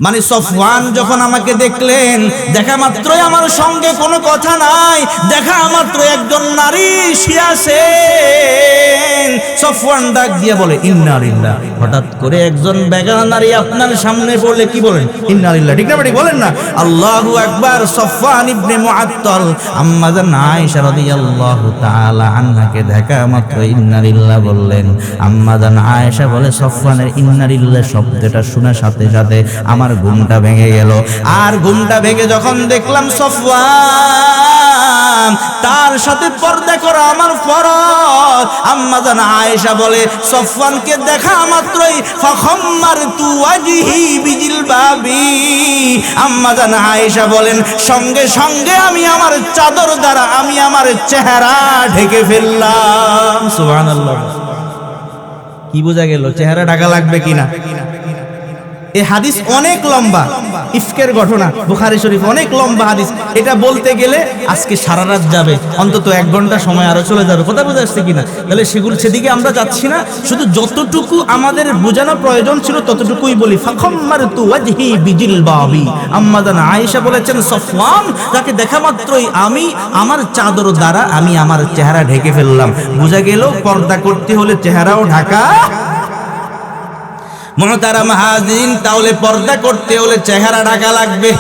মানে সফওয়ান যখন আমাকে দেখলেন, দেখা মাত্রই আমার সঙ্গে কোনো কথা নাই, দেখা মাত্র একজন নারী শিয়াছেন। সফওয়ান ডাক দিয়ে বলে ইন্না লিল্লাহ। হঠাৎ করে একজন বেগানা নারী আপনার সামনে পড়লে কি বলেন? ইন্না লিল্লাহ। ঠিক না ঠিক বলেন না? আল্লাহু আকবার। সফওয়ান ইবনে মুআত্তাল আম্মা জান আয়েশা রাদিয়াল্লাহু তাআলা আনহাকে দেখা মাত্র ইন্না লিল্লাহ বললেন। আম্মা জান আয়েশা বলে সফওয়ানের ইন্না লিল্লাহ শব্দটা শোনার সাথে সাথে আমার ঘুমটা ভেঙে গেল। আর ঘুমটা ভেঙে যখন দেখলাম সফওয়ান তার সাথে পর্দা করা আমার ফরজ, আম্মা জান আয়েশা বলে সফওয়ানকে দেখা মাত্রই ফাখাম্মারতু ওয়াজহি বিজিলবাবি। আম্মা জান আয়েশা বলেন সঙ্গে সঙ্গে আমি আমার চাদর দ্বারা আমি আমার চেহারা ঢেকে ফেললাম। সুবহানাল্লাহ। কি বোঝা গেল? চেহারা ঢাকা লাগবে কিনা? এই হাদিস অনেক লম্বা, ইফকের ঘটনা, বুখারী শরীফ অনেক লম্বা হাদিস। এটা বলতে গেলে আজকে সারা রাত যাবে, অন্তত 1 ঘন্টা সময় আরো চলে যাবে। কথা বুঝে আসছে কিনা? তাহলে সেদিকে আমরা যাচ্ছি না, শুধু যতটুকু আমাদের বোঝানো প্রয়োজন ছিল ততটুকুই বলি। ফাখাম্মারতু ওয়াজহি বিজিলবাবি। আম্মা জান আয়েশা বলেছেন সফওয়ান তাকে দেখা মাত্রই আমি আমার চাদর দ্বারা আমি আমার চেহারা ঢেকে ফেললাম। বোঝা গেল পর্দা করতে হলে চেহারাও ঢাকা। মুহতারাম হাজিরিন, তাহলে পর্দা করতে হলে চেহারা ঢাকা লাগবে।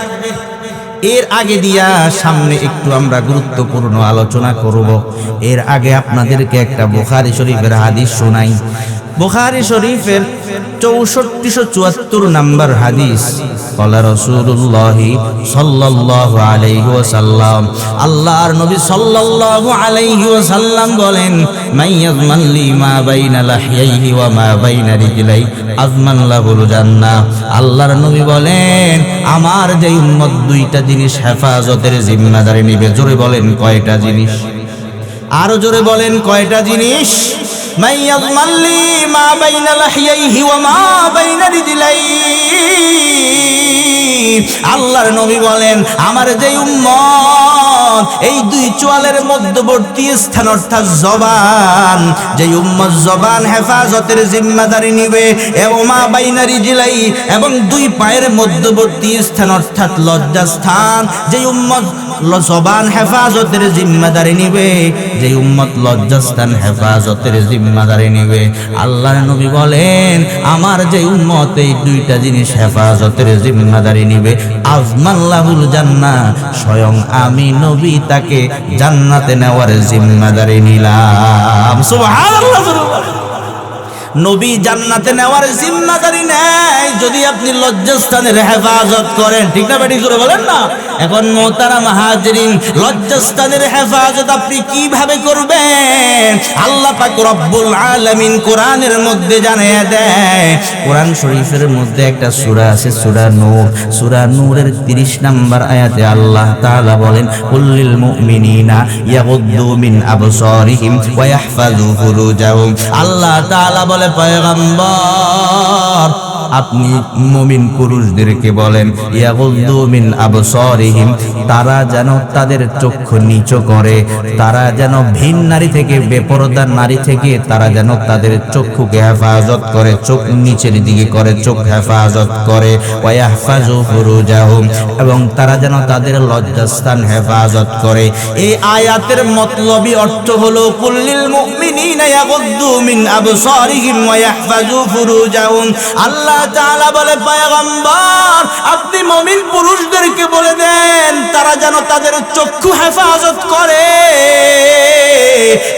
এর আগে দিয়া সামনে একটু আমরা গুরুত্বপূর্ণ আলোচনা করব। এর আগে আপনাদেরকে একটা বুখারী শরীফের হাদিস শোনাই। বুখারী শরীফের 6474 নম্বর হাদিস। ক্বালা রাসূলুল্লাহ সাল্লাল্লাহু আলাইহি ওয়াসাল্লাম, আল্লাহর নবী সাল্লাল্লাহু আলাইহি ওয়াসাল্লাম বলেন মাইয়াজমান লি মা বাইনা লাহইহি ওয়া মা বাইনা রিজলাই আজমান লাহুল জান্নাহ। আল্লাহর নবী বলেন আমার যে উম্মত 2টা জিনিস হেফাজতের জিম্মাদারি নেবে। জোরে বলেন কয়টা জিনিস? আরো জোরে বলেন কয়টা জিনিস? মাইয়াজমান লি মা বাইনা লাহইহি ওয়া মা বাইনা রিজলাইহি। আল্লাহর নবী বলেন আমার যে উম্মত এই 2 চোয়ালের মধ্যবর্তী স্থান অর্থাৎ জবান, যে উম্মত জবান হেফাজতের জিম্মাদারি নিবে, এবং মা বাইনা রিজলাই এবং 2 পায়ের মধ্যবর্তী স্থান অর্থাৎ লজ্জাস্থান, যে উম্মত জবান হেফাজতের জিম্মাদারি নিবে, যে উম্মত লজ্জাস্থান হেফাজতের জিম্মাদারি নিবে, আল্লাহর নবী বলেন আমার যে উম্মত এই 2টা জিনিস হেফাজতের জিম্মাদারি নিবে আজমাল্লাহুল জান্নাহ, স্বয়ং আমি নবী তাকে জান্নাতে নেওয়ার জিম্মাদারি নিলাম। সুবহানাল্লাহ। নবী জান্নাতে নেওয়ার জিম্মাদারি নেয় যদি আপনি লজ্জাস্থানের হেফাজত করেন। ঠিক না বেটি? জোরে বলেন না। এখন মুহতারাম হাজিরিন, লজ্জাস্থানের হেফাজত আপনি কিভাবে করবেন? আল্লাহ পাক রব্বুল আলামিন কোরআনের মধ্যে জানিয়ে দেয়। কোরআন শরীফের মধ্যে একটা সূরা আছে, সূরা নূর। সূরা নূরের 30 নম্বর আয়াতে আল্লাহ তাআলা বলেন কুল্লিল মুমিনিনা ইয়াগুদ্দু মিন আবসারিহিম ওয়া ইয়াহফাযু ফুরুজাহুম। আল্লাহ তাআলা বলে পয়গম্বর আপনি মুমিন পুরুষদেরকে বলেন ইয়াগুদ্দু মিন আবসারিহিম, তারা যেন তাদের চক্ষু নিচু করে, তারা যেন ভিন নারী থেকে, বেপরদা নারী থেকে তারা যেন তাদের চক্ষুকে হেফাজত করে, চোখ নিচের দিকে করে, চোখ হেফাজত করে। ওয়া ইয়াহফাযু ফুরুজাহুম, এবং তারা যেন তাদের লজ্জাস্থান হেফাজত করে। এই আয়াতের মতলবী অর্থ হলো কুল্লিল মুমিনিনা ইয়াগুদ্দু মিন আবসারিহিম ওয়া ইয়াহফাযু ফুরুজাহুম। আল্লাহ তাআলা বলে পয়গম্বর আপনি মুমিন পুরুষদেরকে বলে দেন তারা যেন তাদের চক্ষু হেফাজত করে।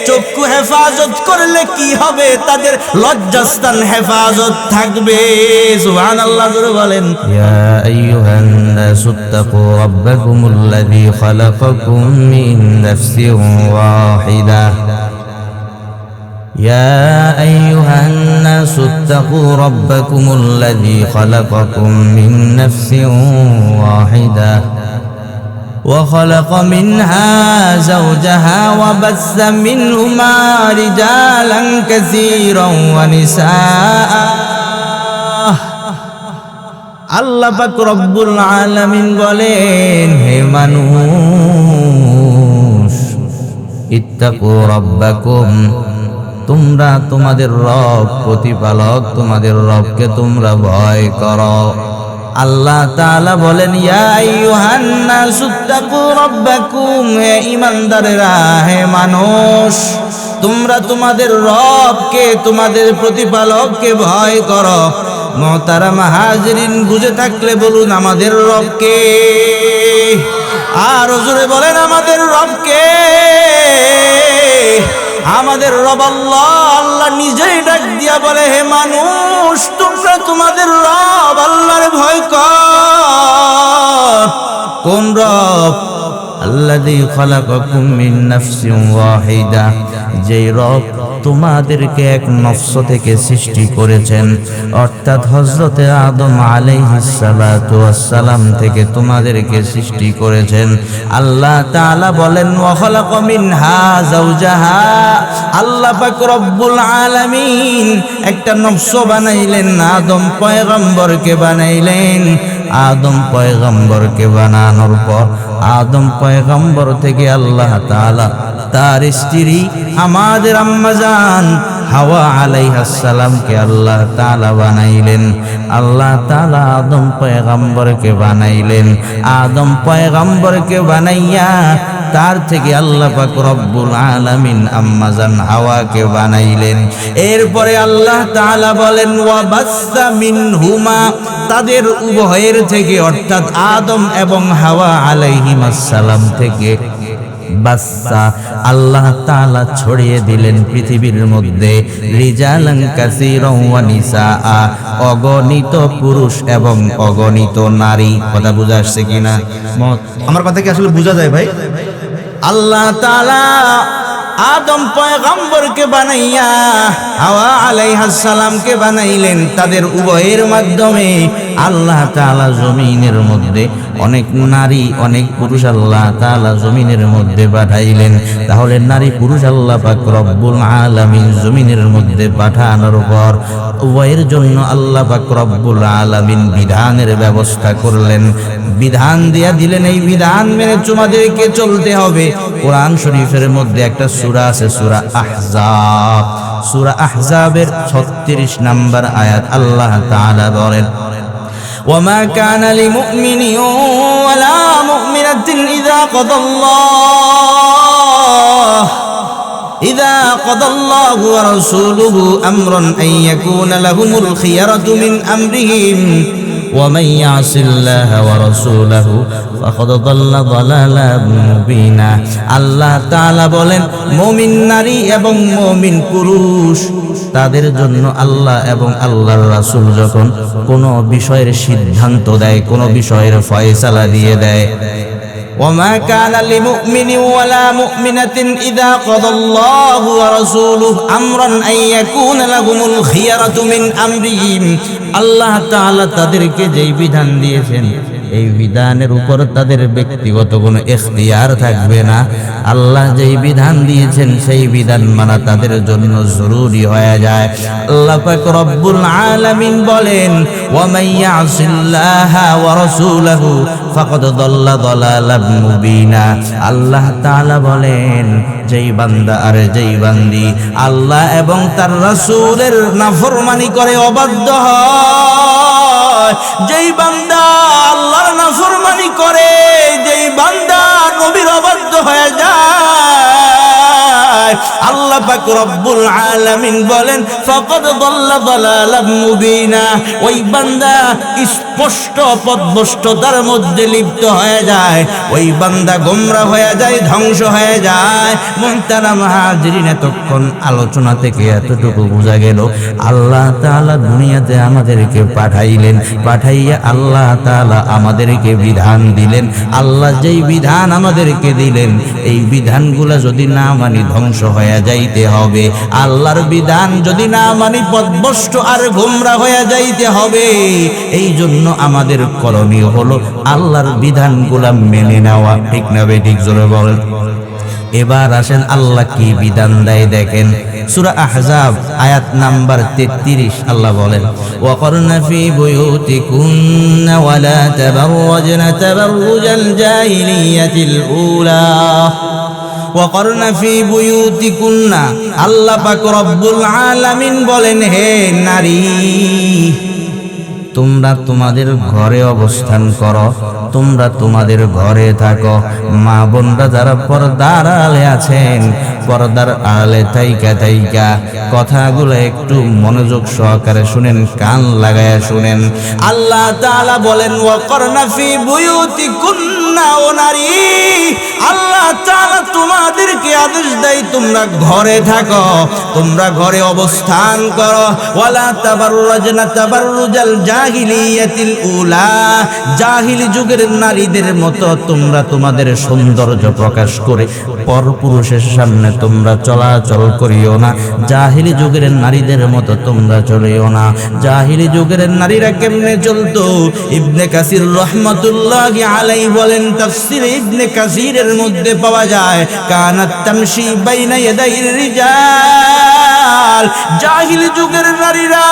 চক্ষু হেফাজত করলে কি হবে? তাদের লজ্জাস্থান হেফাজত থাকবে। সুবহানাল্লাহ। জোরে বলেন ইয়া আইয়ুহান নাসুত্তাকু রাব্বাকুমুল্লাযী খালাকাকুম মিন নাফসিন ওয়াহিদাহ। يا أيها الناس اتقوا ربكم الذي خلقكم من نفس واحدة وخلق منها زوجها وبث منهما رجالا كثيرا ونساء। আল্লাহ পাক রব্বুল আলামিন বলেন হে মানুষ ইত্তাকু রাব্বাকুম, তোমরা তোমাদের রব প্রতিপালক তোমাদের রবকে তোমরা ভয় করো। আল্লাহ তাআলা বলেন ইয়া আইয়ুহান নাসুত্তাকু রাব্বাকুম, হে ঈমানদারেরা, হে মানুষ, তোমরা তোমাদের রবকে, তোমাদের প্রতিপালককে ভয় করো। মুহতারাম হাজিরিন, বুঝে থাকলে বলুন আমাদের রবকে, আর জোরে বলেন আমাদের রবকে। আমাদের রব আল্লাহ। আল্লাহ নিজেই ডাক দিয়া বলে হে মানুষ, তোমরা তোমাদের রব আল্লাহর ভয় কর। কোন রব? আল্লাযী খালাকাকুম মিন নাফসিন ওয়াহিদা, যেই রব তোমাদেরকে এক নফস থেকে সৃষ্টি করেছেন, অর্থাৎ হযরতে আদম আলাইহিস সালাতু ওয়াস সালাম থেকে তোমাদেরকে সৃষ্টি করেছেন। আল্লাহ তাআলা বলেন ওয়া খালাকা মিনহা যাওজাহা, আল্লাহ পাক রব্বুল আলামিন একটা নফস বানাইলেন, আদম পয়গম্বরকে বানাইলেন। আদম পয়গম্বরকে বানানোর পর আদম পয়গম্বর থেকে আল্লাহ তাআলা তার স্ত্রী আমাদের আম্মা জান হাওয়া আলাইহিস সালামকে আল্লাহ তাআলা বানাইলেন। আল্লাহ তাআলা আদম পয়গম্বরকে বানাইলেন। আদম পয়গম্বরকে বানাইয়া তার থেকে আল্লাহ পাক রব্বুল আলামিন আম্মা জান হাওয়াকে বানাইলেন। এরপরে আল্লাহ তাআলা বলেন ওয়া বাসসা মিনহুমা, তাদের উভয়ের থেকে অর্থাৎ আদম এবং হাওয়া আলাইহিমাস সালাম থেকে বাসসা আল্লাহ তাআলা ছড়িয়ে দিলেন পৃথিবীর মধ্যে রিজালান কাসীরান ওয়া নিসাআ, অগণিত পুরুষ এবং অগণিত নারী। কথা বুঝা আসছে কিনা? আমার কথা কি আসলে বোঝা যায় ভাই? আল্লাহ তাআলা আদম পয়গম্বরকে বানাইয়া হাওয়া আলাইহিস সালামকে বানাইলেন। তাদের উভয়ের মাধ্যমে আল্লাহ তাআলা জমিনের মধ্যে অনেক নারী অনেক পুরুষ আল্লাহ তাআলা জমিনের মধ্যে পাঠাইলেন। তাহলে নারী পুরুষ আল্লাহ পাক রব্বুল আলামিন জমিনের মধ্যে পাঠানোর পর উভয়ের জন্য আল্লাহ পাক রব্বুল আলামিন বিধানের ব্যবস্থা করলেন, বিধান দিয়া দিলেন। এই বিধান মেনে তোমাদেরকে চলতে হবে। কোরআন শরীফের মধ্যে একটা সূরা আছে, সূরা আহজাব। সূরা আহজাবের 36 নম্বর আয়াত আল্লাহ তাআলা বলেন وما كان لمؤمن ولا مؤمنة إذا قضى الله ورسوله أمرا أن يكون لهم الخيرة من أمرهم ومن يعص الله ورسوله فقد ضل ضلالا مبينا। আল্লাহ তাআলা বলেন মুমিন নারী এবং মুমিন পুরুষ তাদের জন্য আল্লাহ এবং আল্লাহর রাসূল যখন কোনো বিষয়ের সিদ্ধান্ত দেয়, কোনো বিষয়ের ফয়সালা দিয়ে দেয়, وما كان لمؤمن ولا مؤمنة إذا قضى الله ورسوله أمرا أن يكون لهم الخيرة من أمرهم। আল্লাহ তাআলা তাদেরকে যেই বিধান দিয়েছেন এই বিধানের উপর তাদের ব্যক্তিগত কোনো ইখতিয়ার থাকবে না। আল্লাহ যেই বিধান দিয়েছেন সেই বিধান মানা তাদের জন্য জরুরি হয়ে যায়। আল্লাহ পাক রব্বুল আলামিন বলেন ওয়া মান ইয়াসিল্লাহা ওয়া রাসূলাহু ফাকাদ দাল্লা দালালাম মুবিনা। আল্লাহ তাআলা বলেন যেই বান্দা আর যেই বান্দি আল্লাহ এবং তার রাসূলের নাফরমানি করে অবাধ্য হয়, যেই বান্দা আল্লাহর নাফরমানি করে, যেই বান্দা নবীর অবাধ্য হয়ে যায়, আল্লাহ পাক রব্বুল আলামিন বলেন ফাকাদ দাল্লা দালালাম মুবিনা। ওই বান্দা স্পষ্ট পথভ্রষ্টতার মধ্যে লিপ্ত হয়ে যায়, ওই বান্দা গোমরা হয়ে যায়, ধ্বংস হয়ে যায়। মুহতারাম হাজিরিন, এতক্ষণ আলোচনা থেকে এতটুকু বোঝা গেল আল্লাহ তাআলা দুনিয়াতে আমাদেরকে পাঠাইলেন, পাঠাইয়া আল্লাহ তাআলা আমাদেরকে বিধান দিলেন। আল্লাহ যেই বিধান আমাদেরকে দিলেন এই বিধানগুলো যদি না মানি ধ্বংস হয়ে যাইতে হবে। আল্লাহর বিধান যদি না মানি পথভ্রষ্ট আর গোমরা হয়ে যাইতে হবে। এই জন্য আমাদের করণীয় হলো আল্লাহর বিধানগুলো মেনে নেওয়া। ঠিক না বেঠিক? জোরে বলেন। এবার আসেন আল্লাহ কি বিধান দেয় দেখেন। সূরা আহজাব আয়াত নাম্বার 33 আল্লাহ বলেন ওয়াকরনা ফি বুয়ুতিকুন্না ওয়ালা তাবাররাজনা তাবাররুজাল জাহিলিয়াতিল উলা। ওয়াকরনা ফি বুয়ুতিকুন্না, আল্লাহ পাক রব্বুল আলামিন বলেন হে নারী তোমরা তোমাদের ঘরে অবস্থান করো, তোমরা তোমাদের ঘরে থাকো। মা বোনরা যারা পর্দার আড়ালে আছেন, পর্দার আড়ালে থাইকা কথাগুলো একটু মনোযোগ সহকারে শুনেন, কান লাগায়া শুনেন। আল্লাহ তাআলা বলেন ওয়াকরনা ফি বুয়ুতিকুন্না, ও নারী, আল্লাহ তাআলা তোমাদেরকে আদেশ দেয় তোমরা ঘরে থাকো, তোমরা ঘরে অবস্থান করো। ওয়ালা তাবাররাজনা তাবাররুজাল জাহিলিয়াতিল উলা, জাহিলি যুগের নারীদের মতো তোমরা তোমাদের সৌন্দর্য প্রকাশ করে পরপুরুষের সামনে তোমরা চলাচল করিও না। জাহিলি যুগের নারীদের মতো তোমরা চলিও না। জাহিলি যুগের নারীরা কেমনে চলতো? ইবনে কাসির রাহমাতুল্লাহি আলাইহি বলেন, তাফসীরে ইবনে কাসিরের মধ্যে পাওয়া যায়, কানাত তামশি বাইনা ইয়াদাইর রিজাল, জাহিলি যুগের নারীরা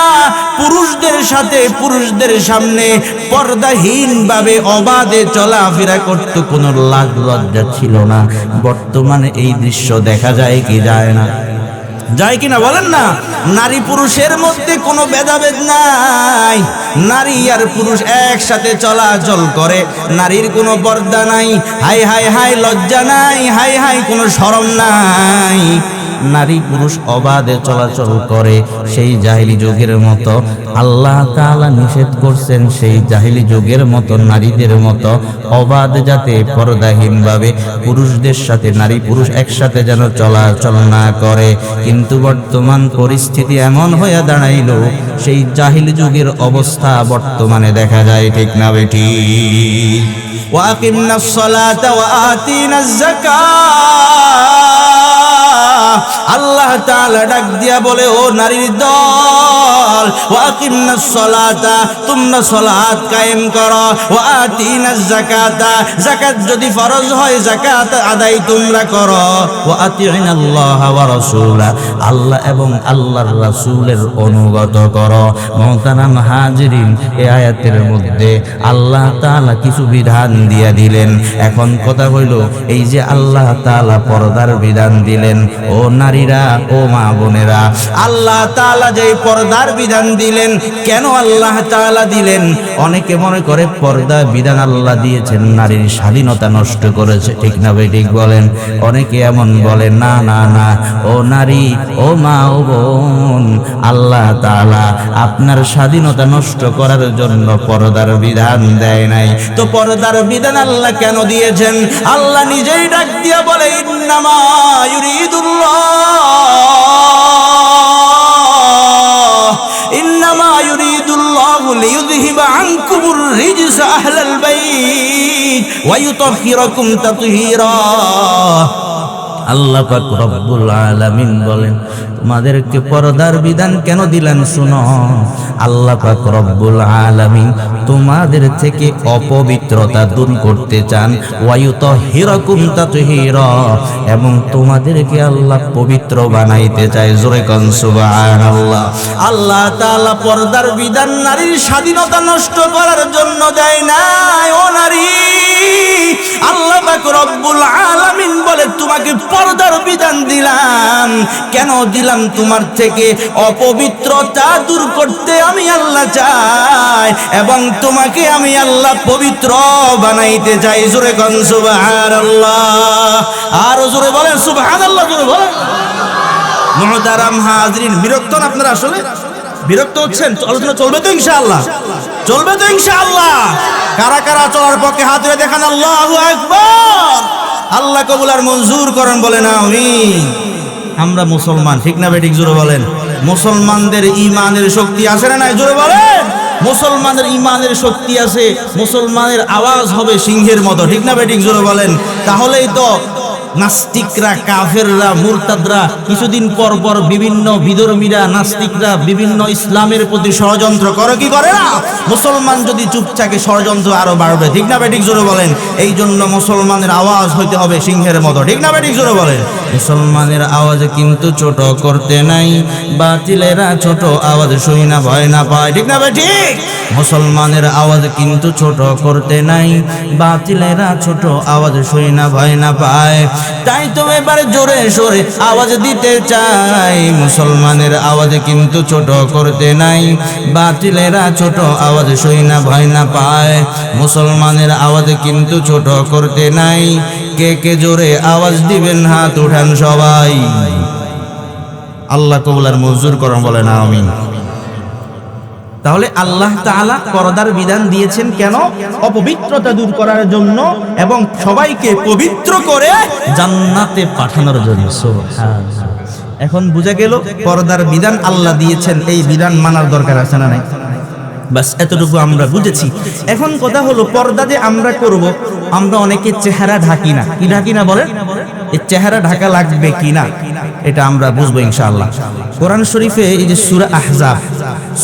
পুরুষদের সাথে, পুরুষদের সামনে পর্দাহীন ভাবে অবাধে চলাফেরা করত, কোনো লাজ লজ্জা ছিল না। বর্তমানে এই দৃশ্য দেখা যায় কি যায় না? যায় কিনা বলেন না? নারী পুরুষের মধ্যে কোনো ভেদাভেদ নাই, নারী আর পুরুষ একসাথে চলাচল করে, নারীর কোনো পর্দা নাই, হাই হাই হাই লজ্জা নাই, হাই হাই কোনো শরম নাই, নারী পুরুষ অবাধে চলাচল করে। সেই জাহিলি যুগের মতো আল্লাহ তাআলা নিষেধ করছেন, সেই জাহিলি যুগের মতো নারীদের মতো অবাধ যাতে পর্দাহীনভাবে পুরুষদের সাথে নারী পুরুষ একসাথে যেন চলাচল না করে। কিন্তু বর্তমান পরিস্থিতি এমন হয়ে দাঁড়াইল, সেই জাহিলি যুগের অবস্থা বর্তমানে দেখা যায়, ঠিক না বেটি? ওয়াকিমনাস সালাতা ওয়া আতিনাজ যাকাত, আল্লাহ তাআলা ডাক দিয়া বলে, ও নারীর দল, ওয়াকিমনাস সালাতা, তোমরা সালাত কায়েম করো, ওয়া আতিনাজ যাকাতা, যাকাত যদি ফরজ হয় যাকাত আদায় তোমরা করো, ওয়া আতিনাল্লাহ ওয়া রাসূলা, আল্লাহ এবং আল্লাহর রাসূলের অনুগত করো। মুহতারাম হাজিরিন, এই আয়াতের মধ্যে আল্লাহ তাআলা কিছু বিধান দিয়া দিলেন। এখন কথা হইল, এই যে আল্লাহ তাআলা পর্দার বিধান দিলেন, ও নারীরা, ও মা বোনেরা, আল্লাহ তাআলা যে পর্দার বিধান দিলেন, কেন আল্লাহ তাআলা দিলেন? অনেকে মনে করে পর্দা বিধান আল্লাহ দিয়েছেন নারীর স্বাধীনতা নষ্ট করেছে, ঠিক না ভাই? ঠিক বলেন? অনেকে এমন বলে, না না না, ও নারী, ও মা, ও বোন, আল্লাহ তাআলা আপনার স্বাধীনতা নষ্ট করার জন্য পর্দার বিধান দেয় নাই। তো পর্দার বিধান আল্লাহ কেন দিয়েছেন? আল্লাহ নিজেই ডাক দিয়া বলে, ইন্নামা ইউরিদুল্লাহ, ইন্নামা ইউরিদুল্লাহু লিইউযহিবা আনকুমুর রিজসা আহলাল বাইত ওয়া ইউতাহহিরাকুম তাতহীরা। আল্লাহ পাক রব্বুল আলামিন বলেন, তোমাদেরকে পর্দার বিধান কেন দিলেন? শুনো, আল্লাহ পাক রব্বুল আলামিন তোমাদের থেকে অপবিত্রতা দূর করতে চান, ওয়ায়ুতাহহিরাকুম তাতহীরা, এবং তোমাদেরকে আল্লাহ পবিত্র বানাইতে চায়। জোরে কোন সুবহানাল্লাহ। আল্লাহ তাআলা পর্দার বিধান নারীর স্বাধীনতা নষ্ট করার জন্য দেয় নাই। ও নারী, আল্লাহ পাক রব্বুল আলামিন বলে, তোমাকে পর্দার বিধান দিলাম, কেন দিলাম? তোমার থেকে অপবিত্রতা দূর করতে আমি আল্লাহ চাই, এবং তোমাকে আমি আল্লাহ পবিত্র বানাইতে চাই। জোরে কোন সুবহানাল্লাহ। আর জোরে বলেন সুবহানাল্লাহ, জোরে বলেন। মুহতারাম হাজিরিন, বিরক্ত না আপনারা? আসলে বিরক্ত হচ্ছেন? আলোচনা চলবে তো ইনশাআল্লাহ? চলবে তো ইনশাআল্লাহ? কারা কারা চলার পক্ষে হাত ধরে দেখান, আল্লাহু আকবার। আল্লাহ কবুল আর মঞ্জুর করেন, বলেন আমিন। আমরা মুসলমান, ঠিক না বেঠিক? জোরে বলেন। মুসলমানদের ঈমানের শক্তি আছে না নাই? জোরে বলেন। মুসলমানের ঈমানের শক্তি আছে, মুসলমানের আওয়াজ হবে সিংহের মতো, ঠিক না বেঠিক? জোরে বলেন। তাহলেই তো নাস্তিকরা, কাফেররা, মুরতাদরা কিছুদিন পর পর বিভিন্ন বিধর্মীরা, নাস্তিকরা বিভিন্ন ইসলামের প্রতি ষড়যন্ত্র করে, কি করে না? মুসলমান যদি চুপ থাকে ষড়যন্ত্র আরো বাড়বে, ঠিক না বেঠিক? জোরে বলেন। এই জন্য মুসলমানের আওয়াজ হইতে হবে সিংহের মতো, ঠিক না বেঠিক? জোরে বলেন। মুসলমানের আওয়াজ কিন্তু ছোট করতে নাই, বাতিলেরা ছোট আওয়াজ শুই না ভয় না পায়, ঠিক না ভাই ঠিক? মুসলমানের আওয়াজ কিন্তু ছোট করতে নাই, বাতিলেরা ছোট আওয়াজ শুই না ভয় না পায়। তাই তো এবার জোরে সোরে আওয়াজ দিতে চাই, মুসলমানের আওয়াজ কিন্তু ছোট করতে নাই, বাতিলেরা ছোট আওয়াজ শুই না ভয় না পায়। মুসলমানের আওয়াজ কিন্তু ছোট করতে নাই, কে কে জোরে আওয়াজ দিবেন হাত উঠান সবাই। আল্লাহ কবুল আর মঞ্জুর করুন, বলেন আমিন। তাহলে আল্লাহ তাআলা পর্দার বিধান দিয়েছেন কেন? অপবিত্রতা দূর করার জন্য এবং সবাইকে পবিত্র করে জান্নাতে পাঠানোর জন্য। সুবহানাল্লাহ। এখন বুঝা গেল পর্দার বিধান আল্লাহ দিয়েছেন, এই বিধান মানার দরকার আছে না নাই? বাস এতটুকু আমরা বুঝেছি। এখন কথা হলো পর্দা যে আমরা করব, আমরা অনেকে চেহারা ঢাকি না। কি ঢাকি না বলেন? এই চেহারা ঢাকা লাগবে কিনা এটা আমরা বুঝবো ইনশাআল্লাহ। কোরআন শরীফে এই যে সূরা আহজাব,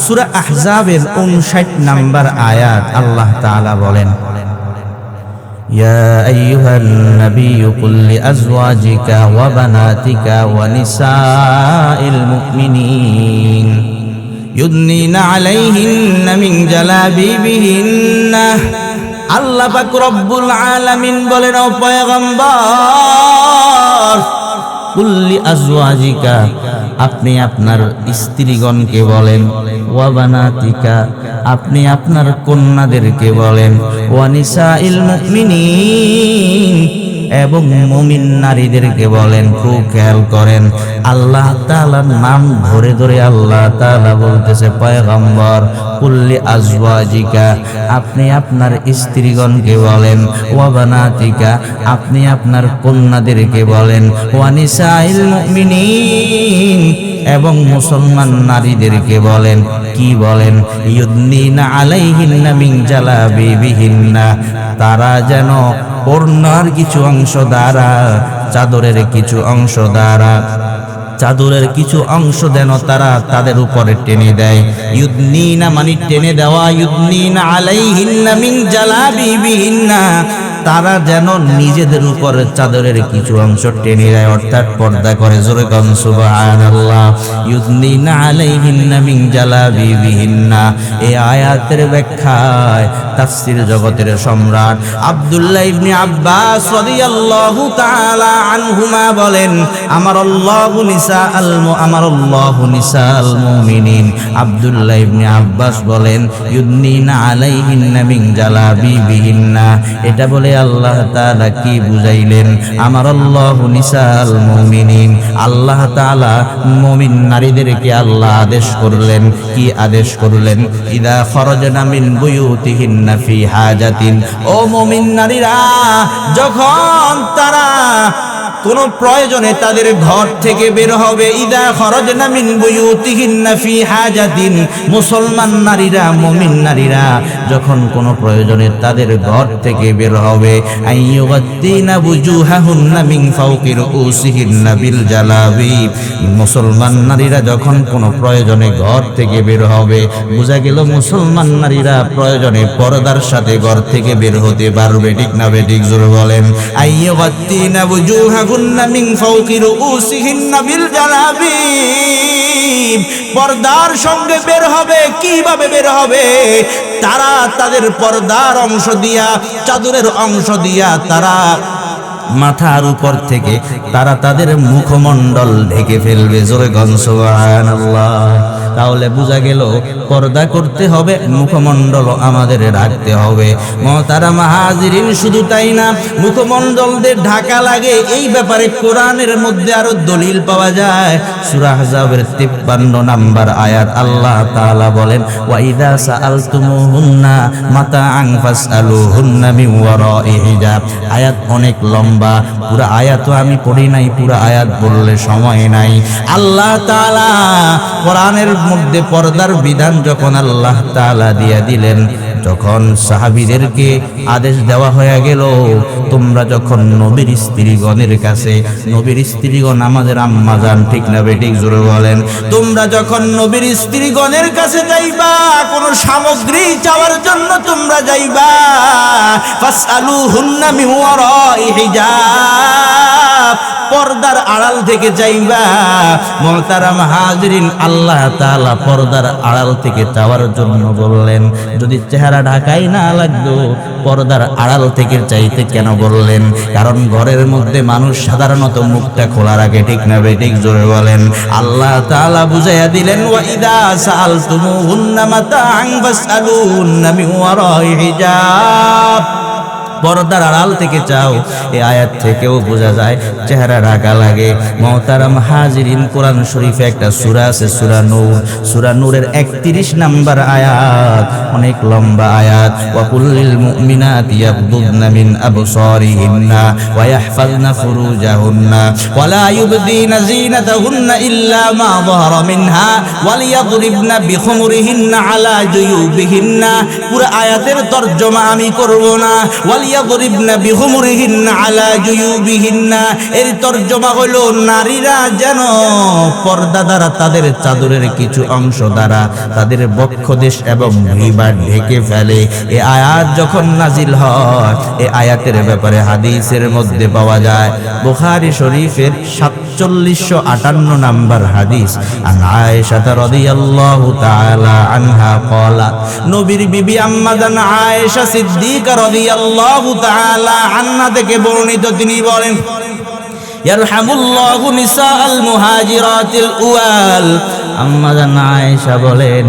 সূরা আহজাবের 59 নাম্বার আয়াত আল্লাহ তাআলা বলেন, ইয়া আইয়ুহান নাবিয়্যু কুল লিআজওয়াজিকা ওয়া বানাতিকা ওয়া নিসাইল মুমিনিন ইউদনিনা আলাইহিন্না মিন জালাবিবিহিন্না। আল্লাহ পাক রব্বুল আলামিন বলেন, ও পয়গম্বর, কুল্লি আজওয়াজিকা, আপনি আপনার স্ত্রীগণকে বলেন, ওয়া বানাতিকা, আপনি আপনার কন্যাদেরকে বলেন, ওয়া নিসাইল মুমিনিন, এবং মুমিন নারীদেরকে বলেন। খুব খেয়াল করেন, আল্লাহ তাআলার নাম ধরে ধরে আল্লাহ তাআলা বলতেছে, পয়গম্বর কুল্লি আজওয়াজিকা, আপনি আপনার স্ত্রীগণকে বলেন, ওয়া বানাতিকা, আপনি আপনার কন্যাদেরকে বলেন, ওয়া নিসাইল মুমিনিন, এবং মুসলমান নারীদেরকে বলেন। কি বলেন? ইউদনিনা আলাইহিন্না মিন জালাবিবিহিন্না, তারা যেন ওড়নার কিছু অংশ দ্বারা, চাদরের কিছু অংশ দ্বারা, চাদরের কিছু অংশ যেন তারা তাদের উপরে টেনে দেয়। ইউদনিনা মানে টেনে দেওয়া, ইউদনিনা আলাইহিন্না মিন জালাবিবিহিন্না, তারা যেন নিজেদের উপর চাদরের কিছু অংশ টেনে দেয়, অর্থাৎ পর্দা করে। জোরে কোন সুবহানাল্লাহ। ইউদনিনা আলাইহিন্না মিন জালাবিবিহিন্না, এই আয়াতের ব্যাখ্যায় তাফসীর জগতের সম্রাট আব্দুল্লাহ ইবনে আব্বাস রাদিয়াল্লাহু তাআলা আনহুমা বলেন, আমারাল্লাহু নিসাআল মুমিনিন। আব্দুল্লাহ ইবনে আব্বাস বলেন, ইউদনিনা আলাইহিন্না মিন জালাবিবিহিন্না, এটা বলে আল্লাহ তাআলা কি বুঝাইলেন? আমারাল্লাহু নিসাআল মুমিনিন, আল্লাহ তাআলা মুমিন নারীদেরকে আল্লাহ আদেশ করলেন। কি আদেশ করলেন? ইদা খরাজনা মিন বুয়ুতিহিন্না ফি হাজাতিন, ও মুমিন নারীরা, যখন তারা কোন প্রয়োজনে তাদের ঘর থেকে বের হবে, ইদা খরাজনা মিন বুয়ুতিহিন্না ফি হাজাতিন, মুসলমান নারীরা, মুমিন নারীরা যখন কোন প্রয়োজনে তাদের ঘর থেকে বের হবে, আইয়ুগাদ্দিনা বুজুহাহুন্না মিন ফাওকি রুউসিহিন্না বিল জালাবিব, মুসলমান নারীরা যখন কোন প্রয়োজনে ঘর থেকে বের হবে, বোঝা গেল মুসলমান নারীরা প্রয়োজনে পর্দার সাথে ঘর থেকে বের হতে পারবে, ঠিক না বেঠিক? জোরে বলেন। আইয়ুগাদ্দিনা বুজুহাহুন্না মিন ফাওকি রুউসিহিন্না বিল জালাবিব, পর্দার সঙ্গে বের হবে। কিভাবে বের হবে? তারা তাদের পর্দার অংশ দিয়া, চাদরের অংশ দিয়া, তারা মাথার উপর থেকে তারা তাদের মুখমণ্ডল ঢেকে ফেলবে। জোরে গণ সুবহানাল্লাহ। তাহলে বোঝা গেল পর্দা করতে হবে, মুখমণ্ডল আমাদের রাখতে হবে। মুহতারামা হাজিরিন, শুধু তাই না, মুখমণ্ডলদের ঢাকা লাগে, এই ব্যাপারে কোরআনের মধ্যে আরো দলিল পাওয়া যায়। সূরা আহজাবের 53 নাম্বার আয়াত আল্লাহ তাআলা বলেন, ওয়া ইযা সাআলতুমুহুন্না মাতাআন ফাসআলুহুন্না মিন ওয়ারাই হিজাব। আয়াত অনেক লম্বা, পুরো আয়াত আমি পড়ি নাই, পুরো আয়াত বললে সময় নাই। আল্লাহ তাআলা কোরআনের মধ্যে পর্দার বিধান যখন আল্লাহ তাআলা দিয়ে দিলেন, যখন সাহাবীদেরকে আদেশ দেওয়া হয়ে গেল, তোমরা যখন নবীর স্ত্রীগণের কাছে, নবীর স্ত্রীগণ আমাদের আম্মা জান, ঠিক না বেঠিক? জোরে বলেন। তোমরা যখন নবীর স্ত্রীগণের কাছে যাইবা, কোন সামগ্রী চাওয়ার জন্য তোমরা যাইবা, ফাসআলুহুন্না মিন ওয়ারাই হিজাব, পর্দার আড়াল থেকে চাইবা। মুহতারাম হাজিরিন, আল্লাহ তাআলা পর্দার আড়াল থেকে চাওয়ার জন্য বললেন। যদি চেহারা ঢাকাই না লাগতো, পর্দার আড়াল থেকে চাইতে কেন বললেন? কারণ ঘরের মধ্যে মানুষ সাধারণত মুখটা খোলা রাখে, ঠিক না বেঠিক? জোরে বলেন। আল্লাহ তাআলা বুঝাইয়া দিলেন, ওয়া ইদা সাআলতুমুহুন্না মাতাআন ফাসআলুহুন্না মিন ওয়ারাই হিজাব, পর্দার আড়াল থেকে চাও। এই আয়াত থেকেও বোঝা যায় চেহারা ঢাকা লাগে। মুহতারাম হাজিরিন, কোরআন শরীফে একটা সূরা আছে, সূরা নূর। সূরা নূরের 31 নাম্বার আয়াত, অনেক লম্বা আয়াত। ওয়া কুল্লিল মুমিনাতি ইয়াগদুদনা মিন আবসারিহিন্না ওয়া ইয়াহফাযনা ফুরুজাহুন্না ওয়া লা ইউবদিনা যিনাতাহুন্না ইল্লা মা যাহারা মিনহা ওয়া লিয়াদরিবনা বিখুমুরিহিন্না আলা জুয়ুবিহিন্না। পুরো আয়াতের তরজমা আমি করব না। ইয়াদরিবনা বিখুমুরিহিন্না আলা জুয়ুবিহিন্না, এর তরজমা হলো নারীরা যেন পর্দা দ্বারা তাদের চাদরের কিছু অংশ দ্বারা তাদের বক্ষদেশ এবং ভ্রূবা ঢেকে ফেলে। এই আয়াত যখন নাজিল হয়, এই আয়াতের ব্যাপারে হাদিসের মধ্যে পাওয়া যায় বুখারী শরীফের 4758 নাম্বার হাদিস। আন আয়েশা রাদিয়াল্লাহু তাআলা আনহা ক্বালাত, নবীর বিবি আম্মা জান আয়েশা সিদ্দিকা রাদিয়াল্লাহু তাআলা আনহা থেকে বর্ণিত, তিনি বলেন, ইয়ারহামুল্লাহু নিসাআল মুহাজিরাতিল উয়াল। আম্মা জান আয়েশা বলেন,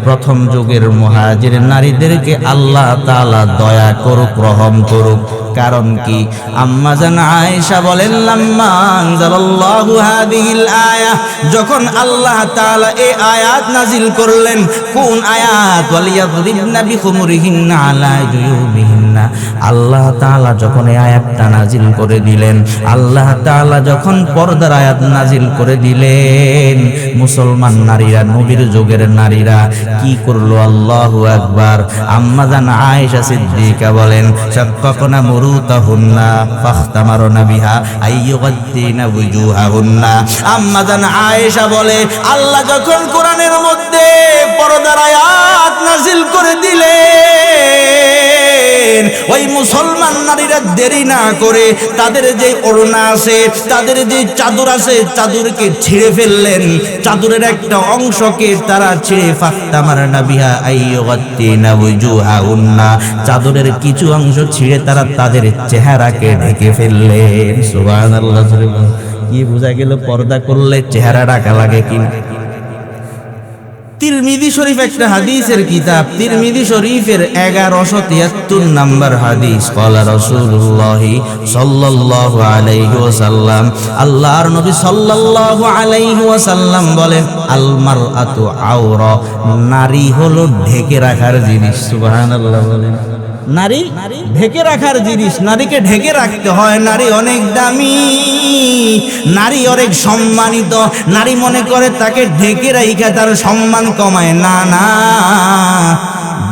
প্রথম যুগের মুহাজির নারীদেরকে আল্লাহ তাআলা দয়া করুক, রহম করুক। কারণ কি? আম্মা জান আয়েশা বলেন, লাম্মা আনজালাল্লাহু হাযিহিল আয়া, যখন আল্লাহ তাআলা এই আয়াত নাজিল করলেন। কোন আয়াত? ওয়ালিয়াদরিবনা বিখুমুরিহিন্না আলা জুয়ুবিহিন্না। আল্লাহ তাআলা যখন এই আয়াতটা নাজিল করে দিলেন, আল্লাহ তাআলা যখন পর্দার আয়াত নাজিল করে দিলেন, মুসলমান নারীরা, নবীর যুগের নারীরা কি করলো? আল্লাহু আকবার। আম্মা জান আয়েশা সিদ্দিকা বলেন, শাক্কাকনা মুরুতাহুন্না ফাখতামারনা বিহা আইয়ুগাদ্দিনা ওয়ুজুহাহুন্না। আম্মা জান আয়েশা বলে, আল্লাহ যখন কোরআনের মধ্যে পর্দার আয়াত নাজিল করে দিলেন, ওই মুসলমান নারীরা দেরি না করে তাদের যে ওড়না আছে, তাদের যে চাদর আছে, চাদরকে ছিঁড়ে ফেললেন। চাদরের একটা অংশকে তারা ছিঁড়ে ফাখতামারনা বিহা আইয়ুগাদ্দিনা ওয়ুজুহাহুন্না, চাদরের কিছু অংশ ছিঁড়ে তারা তাদের চেহারাকে ঢেকে ফেললেন। সুবহানাল্লাহ। কি বোঝা গেল? পর্দা করলে চেহারা ঢাকা লাগে কি? তিরমিজি শরীফ একটা হাদিসের কিতাব, তিরমিজি শরীফের 1173 নাম্বার হাদিস। ক্বালা রাসূলুল্লাহ সাল্লাল্লাহু আলাইহি ওয়াসাল্লাম, আল্লাহর নবী সাল্লাল্লাহু আলাইহি ওয়াসাল্লাম বলেন, আল মারআতু আওরা, নারী হলো ঢেকে রাখার জিনিস। সুবহানাল্লাহ বলেন। নারী ঢেকে রাখার জিনিস, নারীকে ঢেকে রাখতে হয়। নারী অনেক দামি, নারী অনেক সম্মানিত। নারী মনে করে তাকে ঢেকে রাখা তার সম্মান কমায় না, না,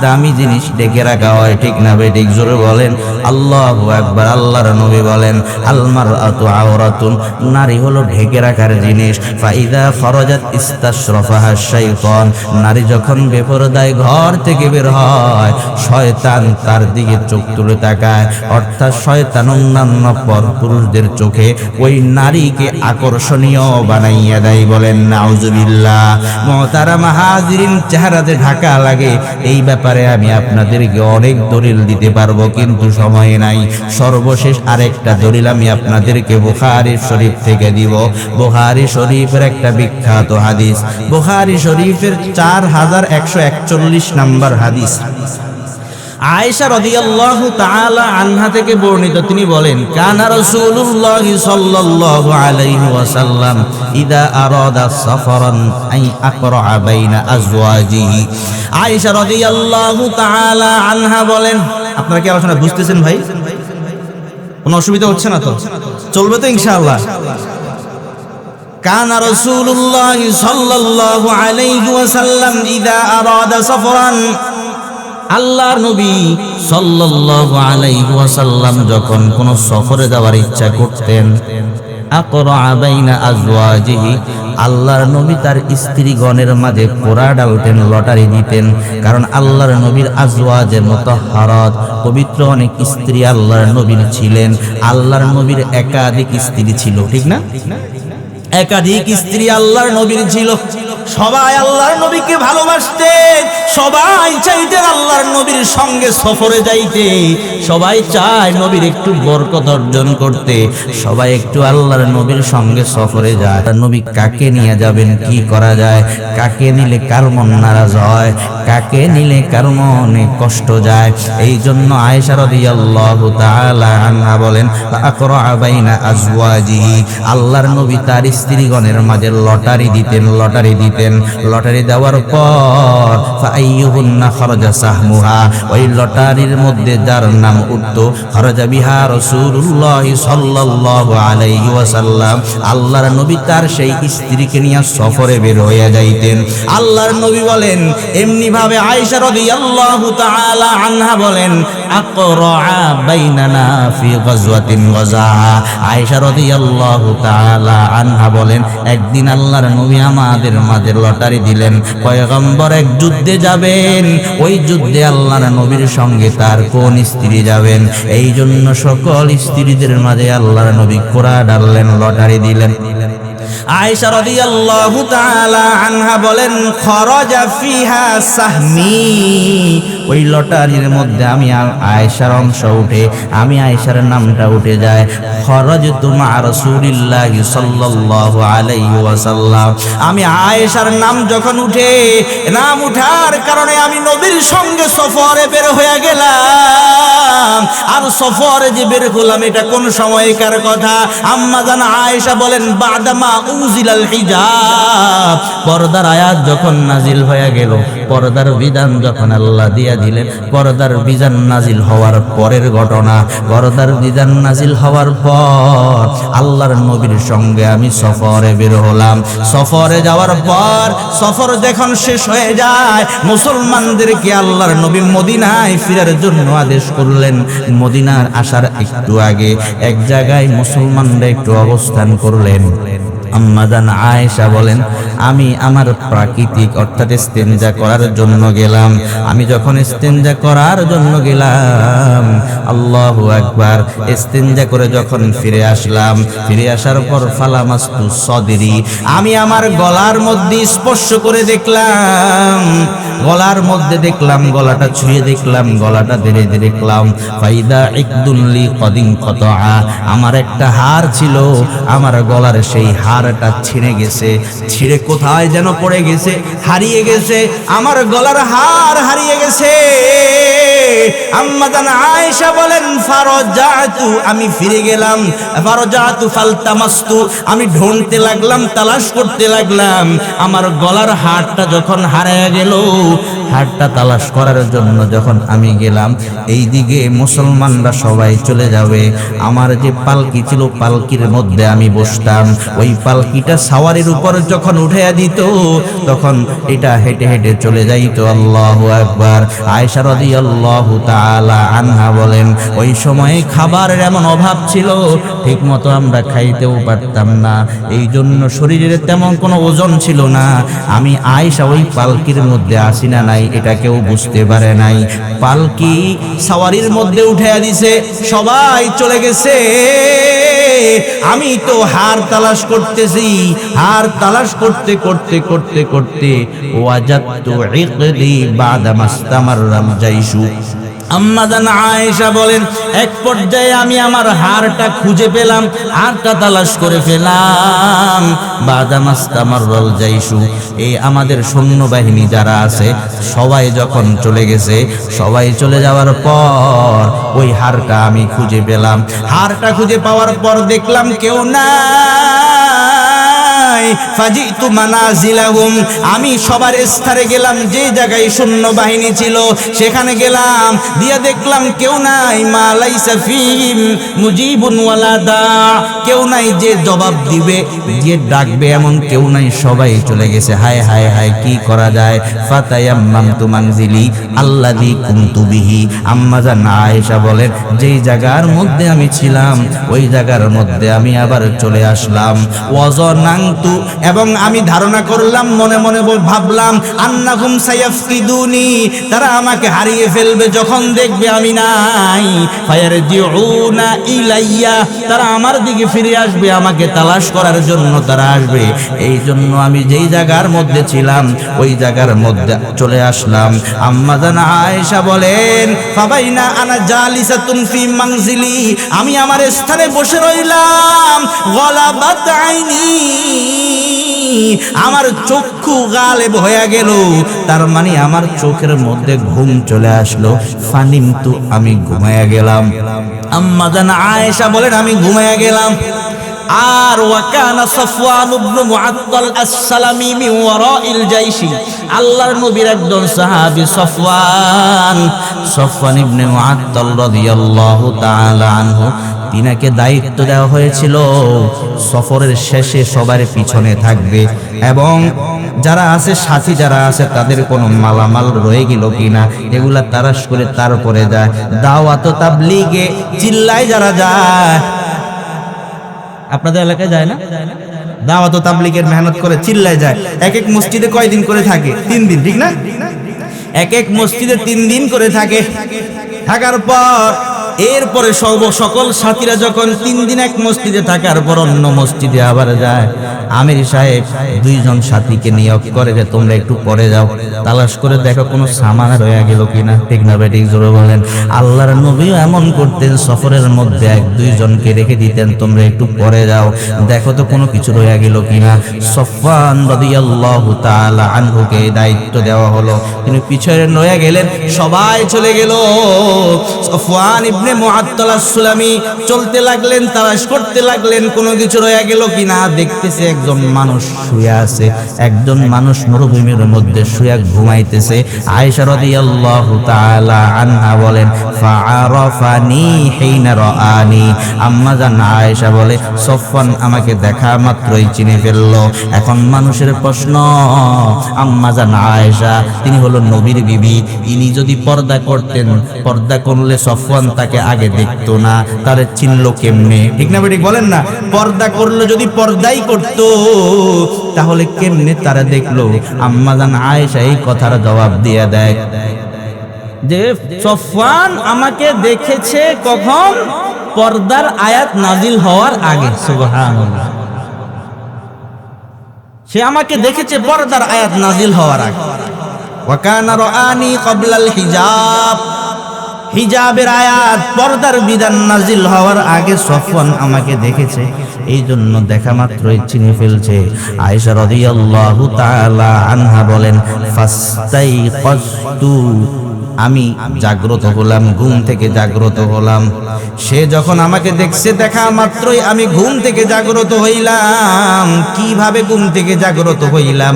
দামি জিনিস ঢেকে রাখা হয়, ঠিক না বেঠিক? জোরে বলেন আল্লাহু আকবার। আল্লাহর নবী বলেন, আল মারআতু আওরাতুন, নারী হলো ঢেকে রাখার জিনিস। ফাইদা খরাজাত ইস্তাশরাফাহা শাইতান, নারী যখন বেপরদায় ঘর থেকে বের হয়, শয়তান তার দিকে চোখ তুলে তাকায়, অর্থাৎ শয়তান অন্যান্য পরপুরুষদের চোখে ওই নারীকে আকর্ষণীয় বানাইয়া দেয়। বলেন নাউজুবিল্লাহ। মুহতারাম হাজিরিন, চেহারাতে ঢাকা লাগে, এই ব্যাপারে আমি আপনাদেরকে অনেক দলিল দিতে পারবো, কিন্তু সময় নাই। সর্বশেষ আরেকটা দলিল আমি আপনাদেরকে বুখারী শরীফ থেকে দিব। বুখারী শরীফের একটা বিখ্যাত হাদিস, বুখারী শরীফের 4141 নাম্বার হাদিস। আয়েশা রাদিয়াল্লাহু তাআলা আনহা থেকে বর্ণিত, তিনি বলেন, কানা রাসূলুল্লাহ সাল্লাল্লাহু আলাইহি ওয়াসাল্লাম ইদা আরাদা সাফারান আই আকরা বাইনা আজওয়াজিহি। আয়েশা রাদিয়াল্লাহু তাআলা আনহা বলেন, আপনারা কি আলোচনা বুঝতেছেন ভাই? কোনো অসুবিধা হচ্ছে না তো? চলবে তো ইনশাআল্লাহ? কানা রাসূলুল্লাহ সাল্লাল্লাহু আলাইহি ওয়াসাল্লাম ইদা আরাদা সাফারান, আল্লাহর নবী সাল্লাল্লাহু আলাইহি ওয়াসাল্লাম যখন কোন সফরে যাওয়ার ইচ্ছা করতেন, আকরা বাইনা আজওয়াজিহি, আল্লাহর নবী তার স্ত্রীগণের মাঝে কোরা ডালতেন, লটারি দিতেন। কারণ আল্লাহর নবীর আজওয়াজের মুতাহহারাত, পবিত্র অনেক স্ত্রী আল্লাহর নবীর ছিলেন। আল্লাহর নবীর একাধিক স্ত্রী ছিল, ঠিক না? একাধিক স্ত্রী আল্লাহর নবীর ছিল। সবাই আল্লাহর নবীকে ভালোবাসতেন, সবাই চাইতেন আল্লাহর নবীর সঙ্গে সফরে যাইতে, সবাই চায় নবীর একটু বরকত অর্জন করতে, সবাই একটু আল্লাহর নবীর সঙ্গে সফরে যায়। নবী কাকে নিয়ে যাবেন, কি করা যায়? কাকে নিলে কার মন নারাজ হয়, কাকে নিলে কার মনে কষ্ট যায়। এই জন্য আয়েশা রাদিয়াল্লাহু তাআলা আনহা বলেন, আকরা বাইনা আজওয়াজিহি, আল্লাহর নবী তার স্ত্রীগণের মাঝে লটারি দিতেন, লটারি দিতেন। লটারি দেওয়ার পর ফাআইয়ুহুন্না খারাজা সাহমুহা, ওই লটারির মধ্যে যার নাম উঠতো, খারাজা বিহা রাসূলুল্লাহ সাল্লাল্লাহু আলাইহি ওয়াসাল্লাম, আল্লাহর নবী তার সেই স্ত্রীকে নিয়ে সফরে বের হয়ে যাইতেন। আল্লাহর নবী বলেন, এমনি ভাবে আয়েশা রাদিয়াল্লাহু তাআলা আনহা বলেন, আকরা বাইনানা ফি গাজওয়াতিন গাযাহা, আয়েশা রাদিয়াল্লাহু তাআলা আনহা বলেন, একদিন আল্লাহর নবী আমাদের মাঝে লটারি দিলেন, পয়গম্বর এক যুদ্ধে যাবেন, ওই যুদ্ধে আল্লাহর নবীর সঙ্গে তার কোন স্ত্রী যাবেন। এই জন্য সকল স্ত্রীদের মাঝে আল্লাহর নবী কোরা ডাললেন, লটারি দিলেন। আয়েশা রাদিয়াল্লাহু তাআলা আনহা বলেন, খরাজা ফিহা সাহমি, ওই লটারির মধ্যে আমি আয়েশার অংশ উঠে, আমি আয়েশার নামটা উঠে যায়। খরাজতু মা রাসূলিল্লাহি সাল্লাল্লাহু আলাইহি ওয়াসাল্লাম, আমি আয়েশার নাম যখন উঠে, নাম উঠার কারণে আমি নবীর সঙ্গে সফরে বের হয়ে গেলাম। আর সফরে যে বের হলাম, এটা কোন সময়কার কথা? আম্মা জান আয়েশা বলেন, বাদামা উনজিলাল হিজাব, পর্দার আয়াত যখন নাজিল হয়ে গেল, পর্দার বিধান যখন আল্লাহ দিয়া দিলেন, পর্দার বিধান নাজিল হওয়ার পরের ঘটনা। পর্দার বিধান নাজিল হওয়ার পর আল্লাহর নবীর সঙ্গে আমি সফরে বের হলাম। সফরে যাওয়ার পর, সফর যখন শেষ হয়ে যায়, মুসলমানদেরকে আল্লাহর নবী মদিনায় ফিরার জন্য আদেশ করলেন। মদিনার আসার একটু আগে এক জায়গায় মুসলমানরা একটু অবস্থান করলেন। আম্মা জান আয়েশা বলেন, আমি আমার প্রাকৃতিক অর্থাৎ ইস্তেনজা করার জন্য গেলাম। আমি যখন ইস্তেনজা করার জন্য গেলাম, আল্লাহু আকবার, ইস্তেনজা করে যখন ফিরে আসলাম, ফিরে আসার পর ফালামাস্তু সদরি, আমি আমার গলার মধ্যে স্পর্শ করে দেখলাম, গলার মধ্যে দেখলাম, গলাটা ছুঁয়ে দেখলাম, গলাটা ধীরে ধীরে দেখলাম, ফাইদা ইকদুল্লি কদিন কতআ, আমার একটা হার ছিল, আমার গলার সেই হারটা ছিঁড়ে গেছে, ছিঁড়ে কোথায় যেন পড়ে গেছে, হারিয়ে গেছে, আমার গলার হার হারিয়ে গেছে। আম্মা জান আয়েশা বলেন, ফারজাতু, আমি ফিরে গেলাম, ফারজাতু ফালতামাস্তু, আমি ঢুঁড়তে লাগলাম, তালাশ করতে লাগলাম। আমার গলার হারটা যখন হারিয়ে গেল, হারটা তালাশ করার জন্য যখন আমি গেলাম, এই দিকে মুসলমানরা সবাই চলে যাবে, আমার যে পালকি ছিল, পালকির মধ্যে আমি বসতাম, ওই পালকিটা সাওয়ারের উপর যখন উঠাইয়া দিত, তখন এটা হেঁটে হেঁটে চলে যাইতো। আল্লাহু আকবার। আয়েশা রাদিয়াল্লাহু তাআলা আনহা বলেন, ওই সময়ে খাবারের এমন অভাব ছিল, ঠিক মতো আমরা খাইতেও পারতাম না, এই জন্য শরীরের তেমন কোনো ওজন ছিল না। আমি আয়েশা ওই পালকির মধ্যে আসি না নাই, এটা কেউ বুঝতে পারে নাই। পালকি সাওয়ারির মধ্যে উঠাইয়া দিছে, সবাই চলে গেছে, আমি তো হার তালাশ করতেছি, হার তালাশ করতে করতে করতে করতে ওয়াজাদতু ইকদি বাদা মাস্তামাররাল জাইশু। আম্মা জান আয়েশা বলেন, এক পর্যায়ে আমি আমার হারটা খুঁজে পেলাম, হারটা তালাশ করে ফেলাম। বাদা মাস্তামাররাল জাইশু, এই আমাদের সৈন্যবাহিনী যারা আছে সবাই যখন চলে গেছে, সবাই চলে যাওয়ার পর ওই হারটা আমি খুঁজে পেলাম। হারটা খুঁজে পাওয়ার পর দেখলাম কেউ নাই, নাই। ফাজিতু মানাজিলাহুম, আমি সবার স্থানে গেলাম, যে জায়গায় সৈন্য বাহিনী ছিল সেখানে গেলাম, দিয়া দেখলাম কেউ নাই। মা লাইসা ফিহিম মুজিবুন ওয়ালা দা, কেউ নাই যে জবাব দিবে, যে ডাকবে, এমন কেউ নাই, সবাই চলে গেছে। হায় হায় হায়, কি করা যায়? ফাতায়াম্মামতু মানজিলি আল্লাযী কুনতু বিহি, আম্মা জান আয়েশা বলেন, যেই জায়গার মধ্যে আমি ছিলাম ওই জায়গার মধ্যে আমি আবার চলে আসলাম। ওয়াজানানতু, এবং আমি ধারণা করলাম, মনে মনে ভাবলাম, আন্নাহুম সায়াফকিদুনি, তারা আমাকে হারিয়ে ফেলবে যখন দেখবে আমি নাই। ফায়ারজিউনা ইলাইয়া, তারা আমার দিকে ফিরে আসবে, আমাকে তালাশ করার জন্য তারা আসবে। এই জন্য আমি যেই জায়গার মধ্যে ছিলাম ওই জায়গার মধ্যে চলে আসলাম। আম্মা জান আয়েশা বলেন, ফাবাইনা আনা জালিসাতুন ফি মানজিলি, আমি আমার স্থানে বসে রইলাম। গলাবাত আইনি, আমার চক্ষু গালেব হয়ে গেল, তার মানে আমার চোখের মধ্যে ঘুম চলে আসলো। ফানিমতু, আমি ঘুমায়া গেলাম। আম্মা জান আয়েশা বলেন, আমি ঘুমায়া গেলাম। আর ওয়াকানা সাফওয়ান ইবনে মুআত্তাল আস-সালামি মিন ওয়ারাইল জাইশি, আল্লাহর নবীর একজন সাহাবী সফওয়ান ইবনে মুআত্তাল রাদিয়াল্লাহু তাআলা আনহু, তিনাকে দায়িত্ব দেওয়া হয়েছিল সফরের শেষে সবার পিছনে থাকবে এবং যারা আছে সাথী যারা আছে তাদের কোনো মালামাল রয়ে গেল কিনা এগুলা তারাশ করে তারপরে যায়। দাওয়াত তাবলীগে চিল্লায় যারা যায়, আপনাদের এলাকায় যায় না? দাওয়াত তাবলীগের মেহনত করে চিল্লায় যায়। এক এক মসজিদে কয়দিন করে থাকে? 3 দিন, ঠিক না? এক এক মসজিদে 3 দিন করে থাকে। থাকার পর এরপরে সকল সাথীরা যখন 3 দিন এক মসজিদে থাকার পর অন্য মসজিদে আবার যায়, আমির সাহেব 2 জন সাথীকে নিয়োগ করে যে তোমরা একটু পরে যাও, তালাশ করে দেখো কোনো সামান রয়ে গেল কিনা। ঠিক না বেঠিক? জোরে বলেন। আল্লাহর নবীও এমন করতেন, সফরের মধ্যে 1-2 জনকে রেখে দিতেন, তোমরা একটু পরে যাও, দেখো তো কোনো কিছু রয়ে গেল কিনা। সফওয়ান রাদিয়াল্লাহু তাআলা আনহুকে দায়িত্ব দেওয়া হলো, তিনি পিছনে রয়ে গেলেন, সবাই চলে গেল। সফওয়ান ইবনে মুআত্তাল আস-সুলামি চলতে লাগলেন, তালাশ করতে লাগলেন কোনো কিছু রয়ে গেল কিনা। দেখতেছে একজন মানুষ শুয়ে আছে, একজন মানুষ মরুভূমির মধ্যে শুয়ে ঘুমাইতেছে। আয়েশা রাদিয়াল্লাহু তাআলা আনহা বলেন, ফাআরাফানি হিনা রাআনি, আম্মা জান আয়েশা বলে, সফওয়ান আমাকে দেখা মাত্রই চিনে ফেললো। এখন মানুষের প্রশ্ন, আম্মা জান আয়েশা তিনি হলো নবীর বিবি, ইনি যদি পর্দা করতেন, পর্দা করলে সফওয়ান তাকে আগে দেখতো না, তারে চিনলো কেমনে? ঠিক না বেঠিক বলেন না? পর্দা করলো, যদি পর্দাই করতো তাহলে কেমনে তারা দেখলো? আম্মা জান আয়েশা এই কথার জবাব দিয়ে দেয় যে সফওয়ান আমাকে দেখেছে কখন? পর্দার আয়াত নাজিল হওয়ার আগে। সুবহানাল্লাহ, সে আমাকে দেখেছে পর্দার আয়াত নাজিল হওয়ার আগে। ওয়া কানা রাআনি ক্বাবলাল হিজাব, হিজাবের আয়াত, পর্দার বিধান নাজিল হওয়ার আগে সফওয়ান আমাকে দেখেছে, এই জন্য দেখা মাত্রই চিনে ফেলছে। আয়েশা রাদিয়াল্লাহু তাআলা আনহা বলেন, ফাস্তাইকাযতু, আমি জাগ্রত হলাম, ঘুম থেকে জাগ্রত হলাম। সে যখন আমাকে দেখছে, দেখা মাত্রই আমি ঘুম থেকে জাগ্রত হইলাম। কিভাবে ঘুম থেকে জাগ্রত হইলাম?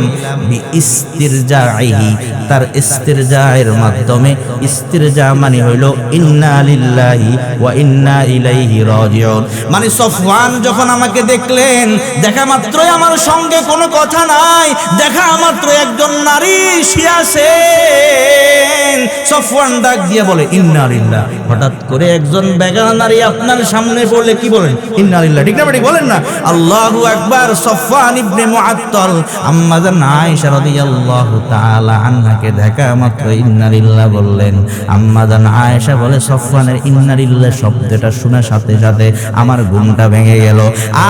বিইস্তিরজাইহি, তার ইস্তিরজায়ের মাধ্যমে। ইস্তিরজা মানে হইল ইন্না লিল্লাহি ওয়া ইন্না ইলাইহি রাজিউন, মানে সফওয়ান যখন আমাকে দেখলেন, দেখা মাত্রই আমার সঙ্গে কোনো কথা নাই, দেখা মাত্র একজন নারী শুয়ে আছেন। সফওয়ান ডাক দিয়ে বলে ইন্না লিল্লাহ। হঠাৎ করে একজন বেগানা নারী আপনার সামনে পড়লে কি বলেন? ইন্না লিল্লাহ। ঠিক না বেঠিক বলেন না? আল্লাহু আকবার। সফওয়ান ইবনে মুআত্তাল আম্মা জান আয়েশা রাদিয়াল্লাহু তাআলা আনহাকে দেখা মাত্র ইন্না লিল্লাহ বললেন। আম্মা জান আয়েশা বলে, সফওয়ানের ইন্না লিল্লাহ শব্দটা শোনার সাথে সাথে আমার ঘুমটা ভেঙে গেল।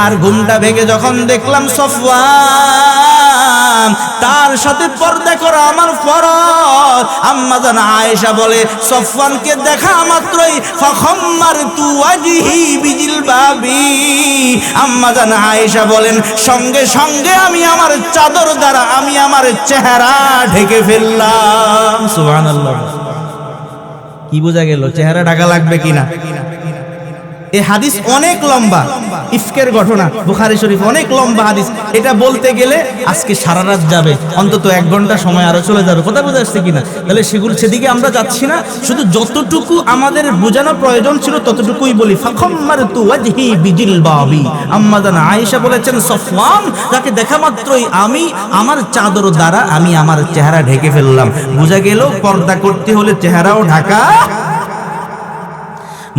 আর ঘুমটা ভেঙে যখন দেখলাম সফওয়ান, তার সাথে পর্দা করা আমার ফরজ। আম্মা জান আয়েশা বলে, সফওয়ানকে দেখা মাত্রই ফাখাম্মারতু ওয়াজহি বিজিলবাবি, আম্মা জান আয়েশা বলেন, সঙ্গে সঙ্গে আমি আমার চাদর দ্বারা আমি আমার চেহারা ঢেকে ফেললাম। সুবহানাল্লাহ। কি বোঝা গেল? চেহারা ঢাকা লাগবে কিনা? এই হাদিস অনেক লম্বা, ইফকের ঘটনা বুখারী শরীফ, অনেক লম্বা হাদিস। এটা বলতে গেলে আজকে সারা রাত যাবে, অন্তত 1 ঘন্টা সময় আরো চলে যাবে। কথা বুঝে আসছে কিনা? তাহলে সেদিকে আমরা যাচ্ছি না, শুধু যতটুকু আমাদের বোঝানো প্রয়োজন ছিল ততটুকুই বলি। ফাখাম্মারতু ওয়াজহি বিজিলবাবি, আম্মা জান আয়েশা বলেছেন, সফওয়ান যাকে দেখা মাত্রই আমি আমার চাদর দ্বারা আমি আমার চেহারা ঢেকে ফেললাম। বোঝা গেল পর্দা করতে হলে চেহারাও ঢাকা।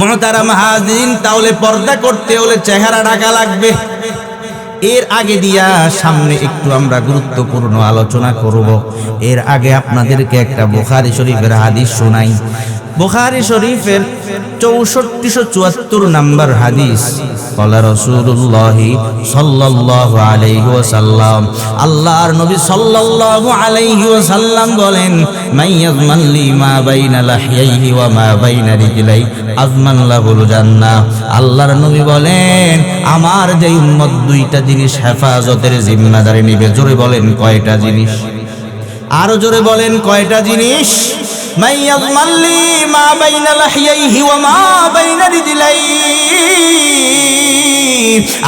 মুহতারাম হাজিরিন, তাহলে পর্দা করতে হলে চেহারা ঢাকা লাগবে। এর আগে দিয়া সামনে একটু আমরা গুরুত্বপূর্ণ আলোচনা করব। এর আগে আপনাদেরকে একটা বুখারী শরীফের হাদিস শোনাই। বুখারী শরীফের 6474 নম্বর হাদিস। ক্বালা রাসূলুল্লাহি সাল্লাল্লাহু আলাইহি ওয়াসাল্লাম, আল্লাহর নবী সাল্লাল্লাহু আলাইহি ওয়াসাল্লাম বলেন, মাইয়াজমান লি মা বাইনা লাহইহি ওয়া মা বাইনা রিজলাই আজমান লাহুল জান্নাহ। আল্লাহর নবী বলেন, আমার যে উম্মত 2টা জিনিস হেফাজতের জিম্মাদারি নেবে। জোরে বলেন কয়টা জিনিস? আরো জোরে বলেন কয়টা জিনিস? মাইয়াজমান লি মা বাইনা লাহইহি ওয়া মা বাইনা রিজলাই।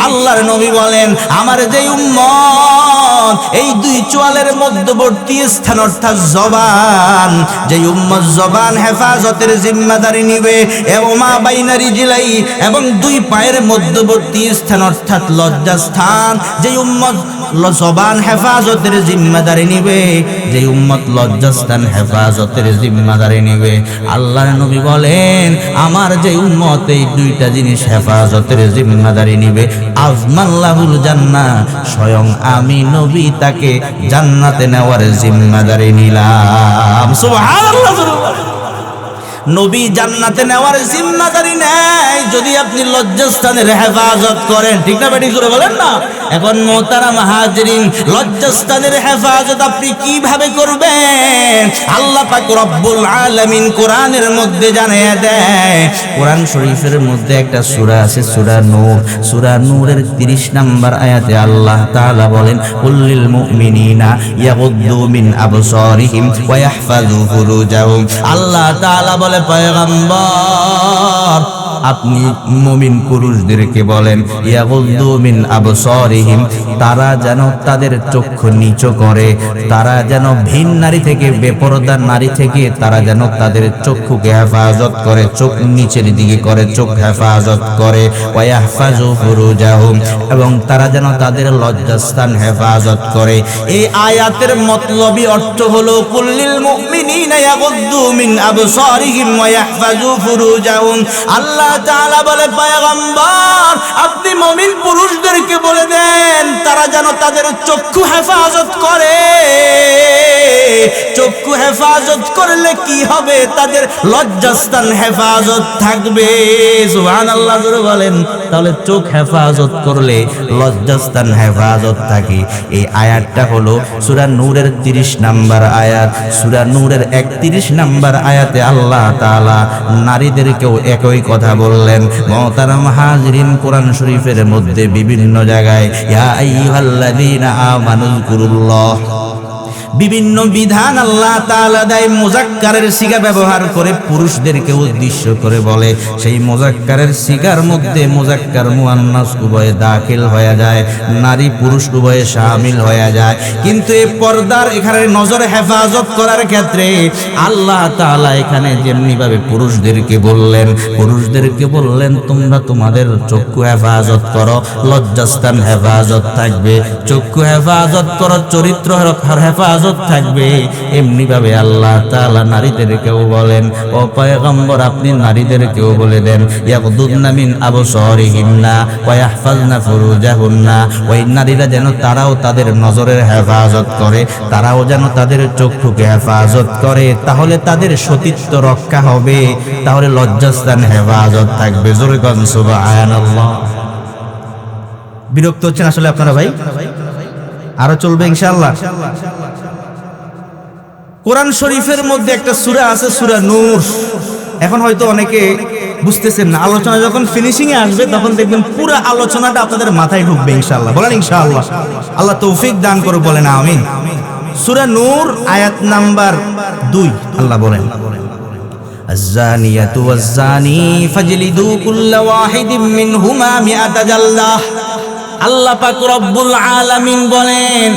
আল্লাহর নবী বলেন, আমার যে উম্মত এই 2 চোয়ালের মধ্যবর্তী স্থান অর্থাৎ জবান, যে উম্মত জবান হেফাজতের জিম্মাদারি নিবে, এবং মা বাইনা রিজলাই এবং 2 পায়ের মধ্যবর্তী স্থান অর্থাৎ লজ্জাস্থান, যে উম্মত জবান হেফাজতের জিম্মাদারি নিবে, যে উম্মত লজ্জাস্থান হেফাজতের জিম্মাদারি নিবে। আল্লাহর নবী বলেন, আমার যে উম্মত এই 2টা জিনিস হেফাজতের জিম্মাদারি নিবে, আজমাল্লাহুল জান্নাহ, স্বয়ং আমি নবী তাকে জান্নাতে নেওয়ার জিম্মাদারি নিলাম। সুবহানাল্লাহ। নবী জান্নাতে নেওয়ার জিম্মাদারি নেয় যদি আপনি লজ্জাস্থানের হেফাজত করেন। ঠিক না বেটি? জোরে বলেন না। এখন মুহতারাম হাজিরিন, লজ্জাস্থানের হেফাজত আপনি কিভাবে করবেন? আল্লাহ পাক রব্বুল আলামিন কোরআনের মধ্যে জানিয়ে দেয়। কোরআন শরীফের মধ্যে একটা সূরা আছে, সূরা নূর। সূরা নূরের 30 নম্বর আয়াতে আল্লাহ তাআলা বলেন, কুল্লিল মুমিনিনা ইয়াগুদ্দু মিন আবসারিহিম ওয়া ইয়াহফাযু ফুরুজাহুম। আল্লাহ তাআলা বলে, পয়গম্বর আপনি মুমিন পুরুষদেরকে বলেন, ইয়াগুদ্দু মিন আবসারিহিম, তারা যেন তাদের চক্ষু নিচু করে, তারা যেন ভিন নারী থেকে, বেপরদা নারী থেকে তারা যেন তাদের চক্ষুকে হেফাজত করে, চোখ নিচের দিকে করে, চোখ হেফাজত করে। ওয়া ইয়াহফাযু ফুরুজাহুম, এবং তারা যেন তাদের লজ্জাস্থান হেফাজত করে। এই আয়াতের মতলবী অর্থ হলো, কুল্লিল মুমিনিনা ইয়াগুদ্দু মিন আবসারিহিম ওয়া ইয়াহফাযু ফুরুজাহুম। আল্লাহ তাআলা বলে, পয়গম্বর আপনি মুমিন পুরুষদেরকে বলে দেন তারা যেন তাদের চক্ষু হেফাজত করে। চক্ষু হেফাজত করলে কি হবে? তাদের লজ্জাস্থান হেফাজত থাকবে। সুবহানাল্লাহ জোরে বলেন। তাহলে চোখ হেফাজত করলে লজ্জাস্থান হেফাজত থাকে। এই আয়াতটা হলো সূরা নূরের 30 নম্বর আয়াত। সূরা নূরের 31 নম্বর আয়াতে আল্লাহ তাআলা নারীদেরকেও একই কথা বললেন। মুহতারাম হাজিরিন, কোরআন শরীফের মধ্যে বিভিন্ন জায়গায় ইয়া আইয়ুহাল্লাযীনা আমানুযকুরুল্লাহ, বিভিন্ন বিধান আল্লাহ তাআলা দেয়। মুযাক্কারের সিগা ব্যবহার করে পুরুষদেরকে উদ্দেশ্য করে বলে। সেই মুযাক্কারের সিগার মধ্যে মুযাক্কার মুআন্নাস উভয়ে দাখিল হয়ে যায়, নারী পুরুষ উভয়ে শামিল হয়ে যায়। কিন্তু এই পর্দার এখানে নজর হেফাজত করার ক্ষেত্রে আল্লাহ তাআলা এখানে যেমনি ভাবে পুরুষদেরকে বললেন তোমরা তোমাদের চক্ষু হেফাজত করো, লজ্জাস্থান হেফাজত থাকবে। চক্ষু হেফাজত করো, চরিত্র হেফাজত থাকবে। এমনি ভাবে আল্লাহ তাআলা নারীদেরকেও বলেন, ও পয়গম্বর আপনি নারীদেরকেও বলে দেন, ইয়াগুদ্দুনা মিন আবসারিহিন্না ওয়া ইয়াহফাযনা ফুরুজাহুন্না। ওই নারীরা যেন তারাও তাদের নজরের হেফাজত করে, তারাও যেন তাদের চক্ষুকে হেফাজত করে। তাহলে তাদের সতীত্ব রক্ষা হবে, তাহলে লজ্জাস্থান হেফাজত থাকবে। জোরে কোন সুবহানাল্লাহ। বিরক্ত হচ্ছেন আসলে আপনারা ভাই? আরো চলবে ইনশাআল্লাহ। কোরআন শরীফের মধ্যে একটা সূরা আছে, সূরা নূর। এখন হয়তো অনেকে বুঝতেছেন না, আলোচনা যখন ফিনিশিং এ আসবে তখন দেখবেন পুরো আলোচনাটা আপনাদের মাথায় ঢুকবে ইনশাআল্লাহ। বলেন ইনশাআল্লাহ। আল্লাহ তৌফিক দান করুন, বলেন আমিন। সূরা নূর আয়াত নাম্বার 2 আল্লাহ বলেন, আয-যানিয়াতু ওয়াজ-যানি ফাজলিদু কুল্লা ওয়াহিদিম মিনহুমা মিআতা জালদাহ। আল্লাহ পাক রব্বুল আলামিন বলেন,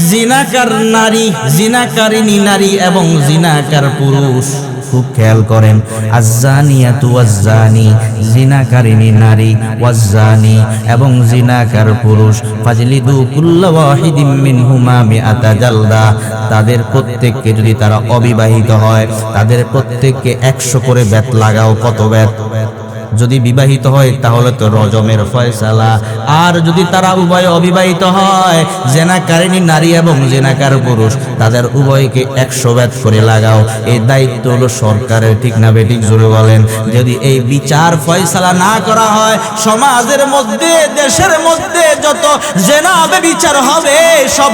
জিনাকার নারী, জিনাকারিনী নারী এবং জিনাকার পুরুষ, খুব খেয়াল করেন, আয-যানিয়াতু ওয়াজ-যানি, জিনাকারিনী নারী, ওয়াজ-যানি এবং জিনাকার পুরুষ, ফাজলিদু কুল্লা ওয়াহিদিম মিনহুমা মিআতা জালদা, তাদের প্রত্যেককে, যদি তারা অবিবাহিত হয় তাদের প্রত্যেককে 100 করে বেত লাগাও। কত বেত? যদি বিবাহিত হয় তাহলে তো রজমের ফয়সালা, আর যদি তারা উভয় অবিবাহিত হয়, জেনাকারিনী নারী এবং জেনাকার পুরুষ, তাদের উভয়কে 100 বেত করে লাগাও। এই দায়িত্ব হলো সরকারের, ঠিক না বেঠিক? জোরে বলেন। যদি এই বিচার ফয়সালা না করা হয়, সমাজের মধ্যে, দেশের মধ্যে যত জেনাবে বিচার হবে, সব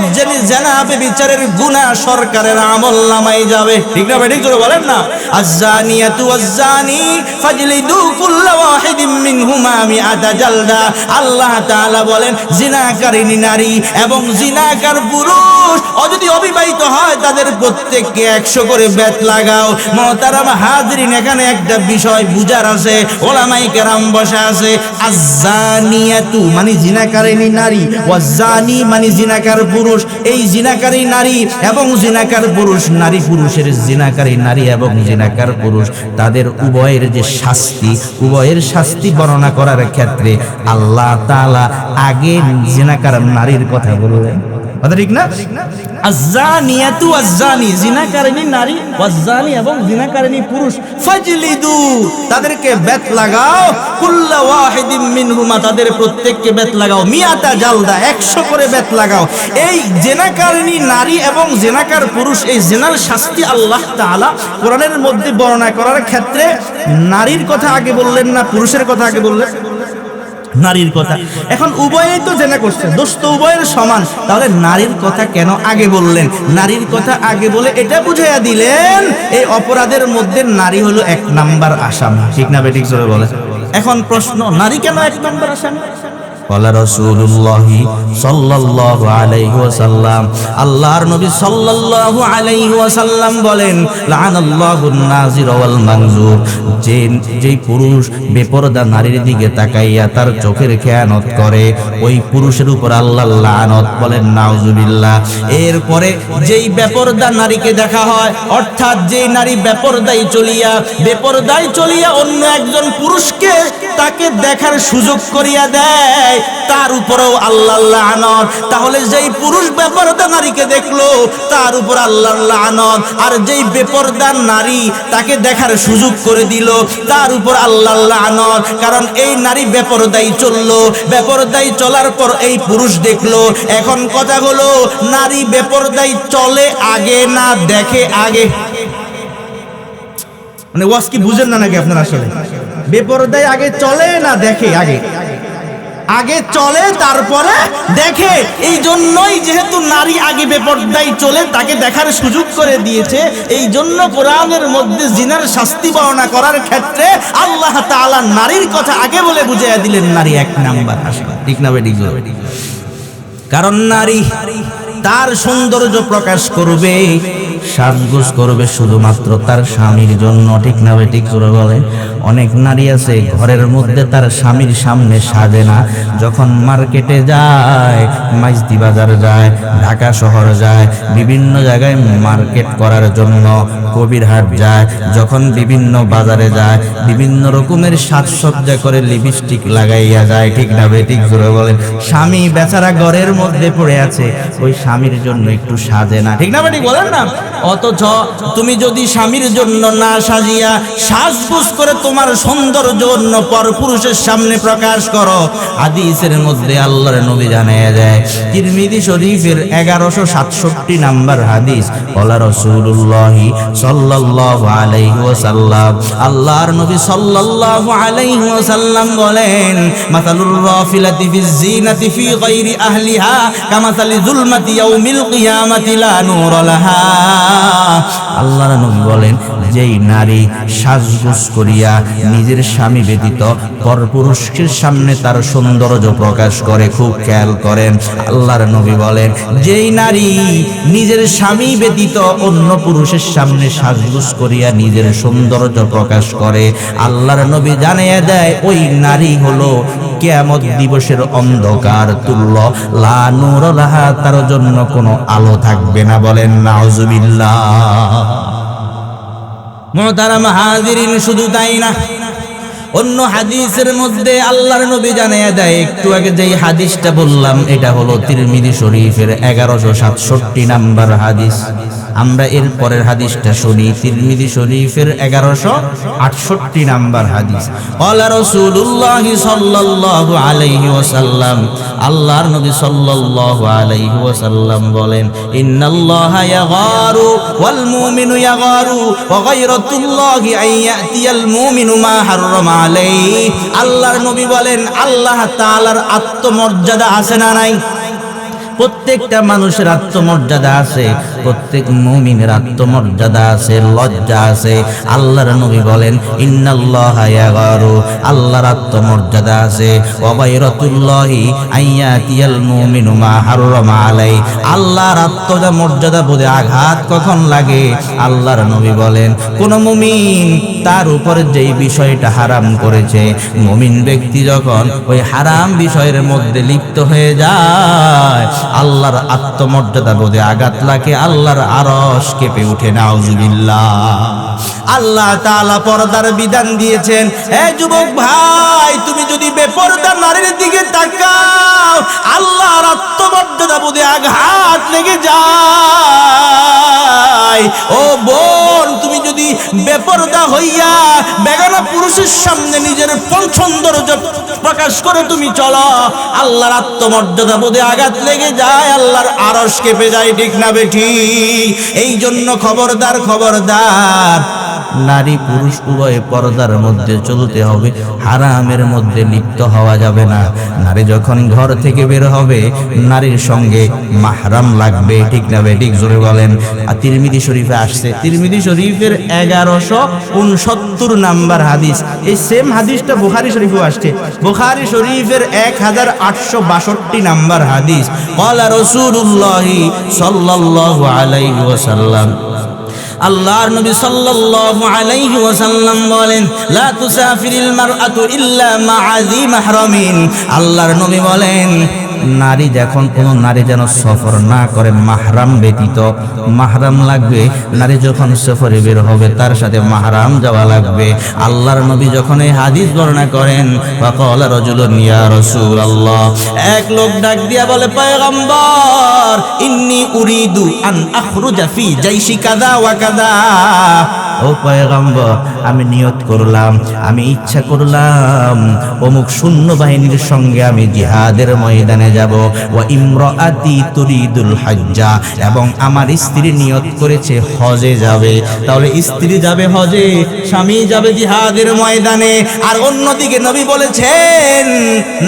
জেনাবে বিচারের গুনাহ সরকারের আমলনামায় যাবে, ঠিক না বেঠিক? জোরে বলেন না। আয-যানিয়াতু ওয়াজ-যানি ফাজলিদু কুল্লা ওয়াহিদিম মিনহুমা মিআতা জালদা। আল্লাহ তাআলা বলেন, জিনাকারিনী নারী এবং জিনাকার পুরুষ যদি অবিবাহিত হয় তাদের প্রত্যেককে 100 করে বেত লাগাও। মুহতারাম হাজরিন, এখানে একটা বিষয় বুঝার আছে, ওলামায়ে কেরাম বসা আছে। আয-যানিয়াতু মানে জিনাকারিনী নারী, ওয়াজ-যানি মানে জিনাকার পুরুষ। এই জিনাকারী নারী এবং জিনাকার পুরুষ, নারী পুরুষের জিনাকারী নারী এবং জিনাকার পুরুষ, তাদের উভয়ের যে শাস্তি, উভয়ের শাস্তি বর্ণনা করার ক্ষেত্রে আল্লাহ তাআলা আগে জিনাকার নারীর কথা বললেন। কথা ঠিক না? আয-যানিয়াতু ওয়াজ-যানি, জিনাকারিনী নারী, ওয়াজ-যানি এবং জিনাকারিনী পুরুষ, ফাজলিদু তাদেরকে বেত লাগাও, কুল্লা ওয়াহিদিম মিনহুমা তাদের প্রত্যেককে বেত লাগাও, মিআতা জালদা 100 করে বেত লাগাও। এই জিনাকারিনী নারী এবং জিনাকার পুরুষ, এই জিনার শাস্তি আল্লাহ তাআলা কোরআনের মধ্যে বর্ণনা করার ক্ষেত্রে নারীর কথা আগে বললেন না পুরুষের কথা আগে বললেন? নারীর কথা। এখন উভয়েই তো জেনা করছে, দোষ তো উভয়ের সমান, তাহলে নারীর কথা কেন আগে বললেন? নারীর কথা আগে বলে এটা বুঝাইয়া দিলেন এই অপরাধের মধ্যে নারী হলো 1 নাম্বার আসামি, ঠিক না বেঠিক? জোরে বলে। এখন প্রশ্ন, নারী কেন 1 নাম্বার আসামি? ক্বালা রাসূলুল্লাহ সাল্লাল্লাহু আলাইহি ওয়াসাল্লাম, আল্লাহর নবী সাল্লাল্লাহু আলাইহি ওয়াসাল্লাম বলেন, লাআনাল্লাহুন নাযির ওয়াল মানজুর, যেই পুরুষ বেপরদা নারীর দিকে তাকাইয়া তার চোখের খেয়ানত করে, ওই পুরুষের উপর আল্লাহ লানত। বলেন নাউজুবিল্লাহ। এরপরে যেই বেপরদা নারীকে দেখা হয়, অর্থাৎ যেই নারী বেপরদায় চলিয়া অন্য একজন পুরুষকে তাকে দেখার সুযোগ করিয়া দেয়, তার উপরেও আল্লাহর লানত। তাহলে যেই পুরুষ বেপরদা নারীকে দেখলো তার উপর আল্লাহর লানত, আর যেই বেপরদা নারী তাকে দেখার সুযোগ করে দিল তার উপর আল্লাহর লানত। কারণ এই নারী বেপরদাই চললো, বেপরদাই চলার পর এই পুরুষ দেখলো। এখন কথা হলো, নারী বেপরদাই চলে আগে না দেখে আগে? মানে ওয়াজ কি বুঝেন না নাকি আপনারা? আসলে বেপরদাই আগে চলে না দেখে আগে? আগে চলে তারপরে দেখে। এই জন্যই যেহেতু নারী আগে বেপরদাই চলে, তাকে দেখার সুযোগ করে দিয়েছে, এই জন্য কোরআনের মধ্যে জিনার শাস্তি বর্ণনা করার ক্ষেত্রে আল্লাহ তাআলা নারীর কথা আগে বলে বুঝাইয়া দিলেন নারী 1 নাম্বার আসামি, ঠিক না বেঠিক? কারণ নারী তার সৌন্দর্য প্রকাশ করবে, সাজগোজ করবে শুধুমাত্র তার স্বামীর জন্য, ঠিক না বেঠিক? জোরে বলেন। অনেক নারী আছে ঘরের মধ্যে তার স্বামীর সামনে সাজে না, যখন মার্কেটে যায়, মাইজদি বাজার যায়, ঢাকা শহর যায়, বিভিন্ন জায়গায় মার্কেট করার জন্য কবিরহাট যায়, যখন বিভিন্ন বাজারে যায়, বিভিন্ন রকমের সাজসজ্জা করে লিপস্টিক লাগাইয়া যায়, ঠিক না বেঠিক? জোরে বলেন। স্বামী বেচারা ঘরের মধ্যে পড়ে আছে, ওই স্বামীর জন্য একটু সাজে না, ঠিক না বেঠিক? বলেন না। অথচ তুমি যদি স্বামীর জন্য না সাজিয়া সাজগোজ করে তোমার সৌন্দর্য অন্য পরপুরুষের সামনে প্রকাশ করো, হাদিসের মধ্যে আল্লাহর নবী জানায়া দেয়, তিরমিজি শরীফের 1167 নাম্বার হাদিস, ক্বালা রাসূলুল্লাহ সাল্লাল্লাহু আলাইহি ওয়াসাল্লাম, আল্লাহর নবী সাল্লাল্লাহু আলাইহি ওয়াসাল্লাম বলেন, মাসালুর রাফিলাতি ফিজ জিনাতি ফি গায়রি আহলিহা কামাসালি যুলমাতি ইয়াউমিল কিয়ামাতি লা নূর লাহা। আল্লাহর নবী বলেন, যেই নারী সাজগোজ করিয়া নিজের স্বামী ব্যতীত পরপুরুষের সামনে তার সৌন্দর্য প্রকাশ করে। খুব খেয়াল করেন, আল্লাহর নবী বলেন, যেই নারী নিজের স্বামী ব্যতীত অন্য পুরুষের সামনে সাজগোজ করিয়া নিজের সৌন্দর্য প্রকাশ করে, আল্লাহর নবী জানিয়ে দেয় ওই নারী হলো কিয়ামত দিবসের অন্ধকার তুল্য, লা নূর লাহা, তার জন্য কোনো আলো থাকবে না। বলেন নাউজুবিল্লাহ। মুহতারাম হাজিরিন, শুধু তাই না, অন্য হাদিসের মধ্যে আল্লাহর নবী জানিয়ে দেয়, একটু আগে যেই হাদিসটা বললাম এটা হলো তিরমিজি শরীফের 1167 নাম্বার হাদিস। আমরা এর পরের হাদিসটা শুনি, তিরমিজি শরীফের 1168 নাম্বার হাদিস। ক্বালা রাসূলুল্লাহ সাল্লাল্লাহু আলাইহি ওয়াসাল্লাম, আল্লাহর নবী সাল্লাল্লাহু আলাইহি ওয়াসাল্লাম বলেন, ইন্নাল্লাহা ইয়াগারু ওয়াল মুমিনু ইয়াগারু ওয়া গায়রাতুল্লাহি আইয়াতিয়াল মুমিনু মা হাররামা আলাইহি। আল্লাহর নবী বলেন, আল্লাহ তাআলার আত্মমর্যাদা আছে না নাই? প্রত্যেকটা মানুষের আত্মমর্যাদা আছে, প্রত্যেক মুমিনের আত্মমর্যাদা আছে, লজ্জা আছে। আল্লাহর নবী বলেন, ইন্নাল্লাহা ইয়াগারু, আল্লাহর আত্মমর্যাদা আছে, ওয়া গায়রাতুল্লাহি আইয়াতিয়াল মুমিনু মা হাররামা আলাই। আল্লাহর আত্মমর্যাদা বোধে আঘাত কখন লাগে? আল্লাহর নবী বলেন, কোন মুমিন তার উপরে যেই বিষয়টা হারাম করেছে, মুমিন ব্যক্তি যখন ওই হারাম বিষয়ের মধ্যে লিপ্ত হয়ে যায়, আল্লাহর আত্মমর্যাদা বোধে আঘাত লাগে, আল্লাহর আরশ কেঁপে উঠে। নাউজুবিল্লাহ। আল্লাহ তাআলা পর্দার বিধান দিয়েছেন। হে যুবক ভাই, তুমি যদি বেপরদা নারীর দিকে তাকাও, আল্লাহর আত্মমর্যাদা বোধে আঘাত লেগে যায়। ও বোন, তুমি যদি বেপরদা হইয়া বেগানা পুরুষের সামনে নিজের সৌন্দর্য প্রকাশ করে তুমি চলো, আল্লাহর আত্মমর্যাদা বোধে আঘাত লেগে যায়, আল্লাহর আরশ কেঁপে যায়। ঠিক না বেঠি? এই জন্য খবরদার, খবরদার, নারী পুরুষ উভয় পর্দার মধ্যে চলতে হবে, হারামের মধ্যে লিপ্ত হওয়া যাবে না। নারী যখন ঘর থেকে বের হবে, নারীর সঙ্গে মাহরাম লাগবে। ঠিক না বেঠিক? জোরে বলেন। আর তিরমিজি শরীফে আসছে, তিরমিজি শরীফের 1169 নাম্বার হাদিস। এই সেম হাদিসটা বুখারী শরীফেও আসছে, বুখারী শরীফের 1862 নাম্বার হাদিস। ক্বালা রাসূলুল্লাহ সাল্লাল্লাহু আলাইহি ওয়াসাল্লাম, আল্লাহর নবী সাল্লাল্লাহু আলাইহি ওয়াসাল্লাম বলেন, লা তুসাফিরিল মারআতু ইল্লা মা'a যী মাহরামিন। আল্লাহর নবী বলেন, নারী যখন কোনো নারী যেন সফর না করে মাহরাম ব্যতীত। মাহরাম লাগবে, নারী যখন সফরে বের হবে তার সাথে মাহরাম যাওয়া লাগবে। আল্লাহর নবী যখন এই হাদিস বর্ণনা করেন, ফাকালা রাজুলুন ইয়া রাসূলুল্লাহ, এক লোক ডাক দিয়া বলে, পয়গম্বর, ইন্নী উরিদু আন আখরুজা ফি জাইশি কাযা ওয়া কাযা। ও পয়গম্বর, আমি নিয়ত করলাম, আমি ইচ্ছা করলাম অমুক সৈন্যবাহিনীর সঙ্গে আমি জিহাদের ময়দানে যাব। ওয়া ইমরাআতি তুরিদুল হজ্জা, এবং আমার স্ত্রী নিয়ত করেছে হজে যাবে। তাহলে স্ত্রী যাবে হজে, স্বামী যাবে জিহাদের ময়দানে। আর অন্যদিকে নবী বলেছেন,